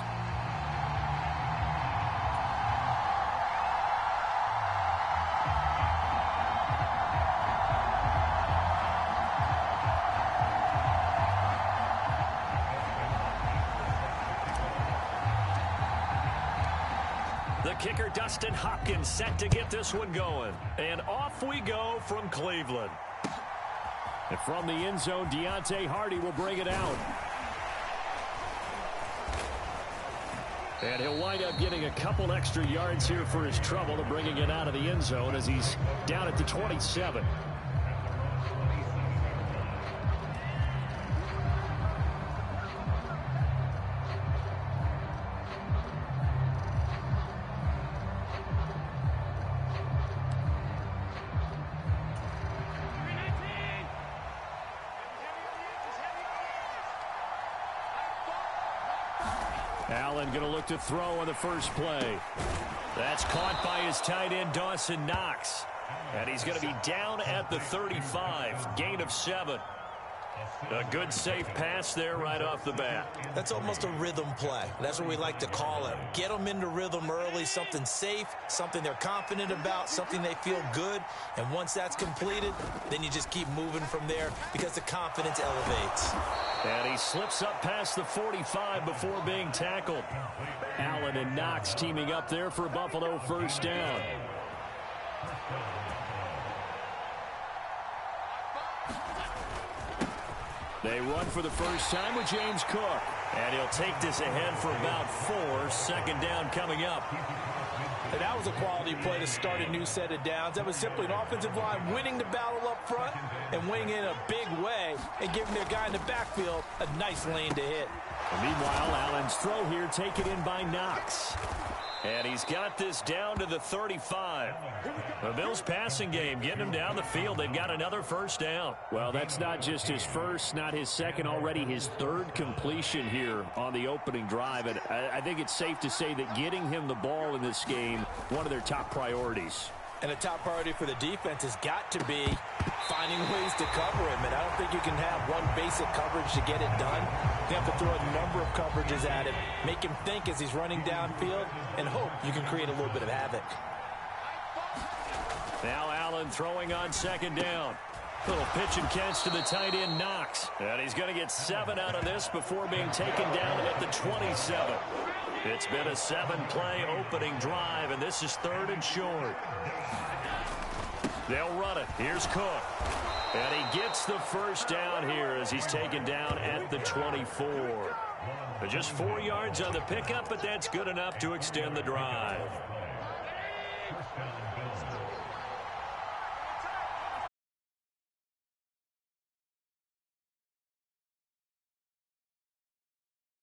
The kicker, Dustin Hopkins, set to get this one going. And off we go from Cleveland. And from the end zone, Deontay Hardy will bring it out. And he'll wind up getting a couple extra yards here for his trouble to bringing it out of the end zone as he's down at the 27. Allen going to look to throw on the first play. That's caught by his tight end, Dawson Knox. And he's going to be down at the 35. Gain of 7. A good, safe pass there right off the bat. That's almost a rhythm play. That's what we like to call it. Get them into rhythm early, something safe, something they're confident about, something they feel good. And once that's completed, then you just keep moving from there because the confidence elevates. And he slips up past the 45 before being tackled. Allen and Knox teaming up there for Buffalo first down. They run for the first time with James Cook. And he'll take this ahead for about 4. Second down coming up. And that was a quality play to start a new set of downs. That was simply an offensive line winning the battle up front and winning in a big way and giving their guy in the backfield a nice lane to hit. And meanwhile, Allen's throw here taken in by Knox. And he's got this down to the 35. The Bills passing game getting him down the field. They've got another first down. Well, that's not just his first, not his second, already his third completion here on the opening drive. And I think it's safe to say that getting him the ball in this game, one of their top priorities. And a top priority for the defense has got to be finding ways to cover him. And I don't think you can have one basic coverage to get it done. You have to throw a number of coverages at him, make him think as he's running downfield, and hope you can create a little bit of havoc. Now Allen throwing on second down. Little pitch and catch to the tight end, Knox. And he's going to get 7 out of this before being taken down at the 27. It's been a 7-play opening drive, and this is 3rd and short. They'll run it. Here's Cook. And he gets the first down here as he's taken down at the 24. Just 4 yards on the pickup, but that's good enough to extend the drive.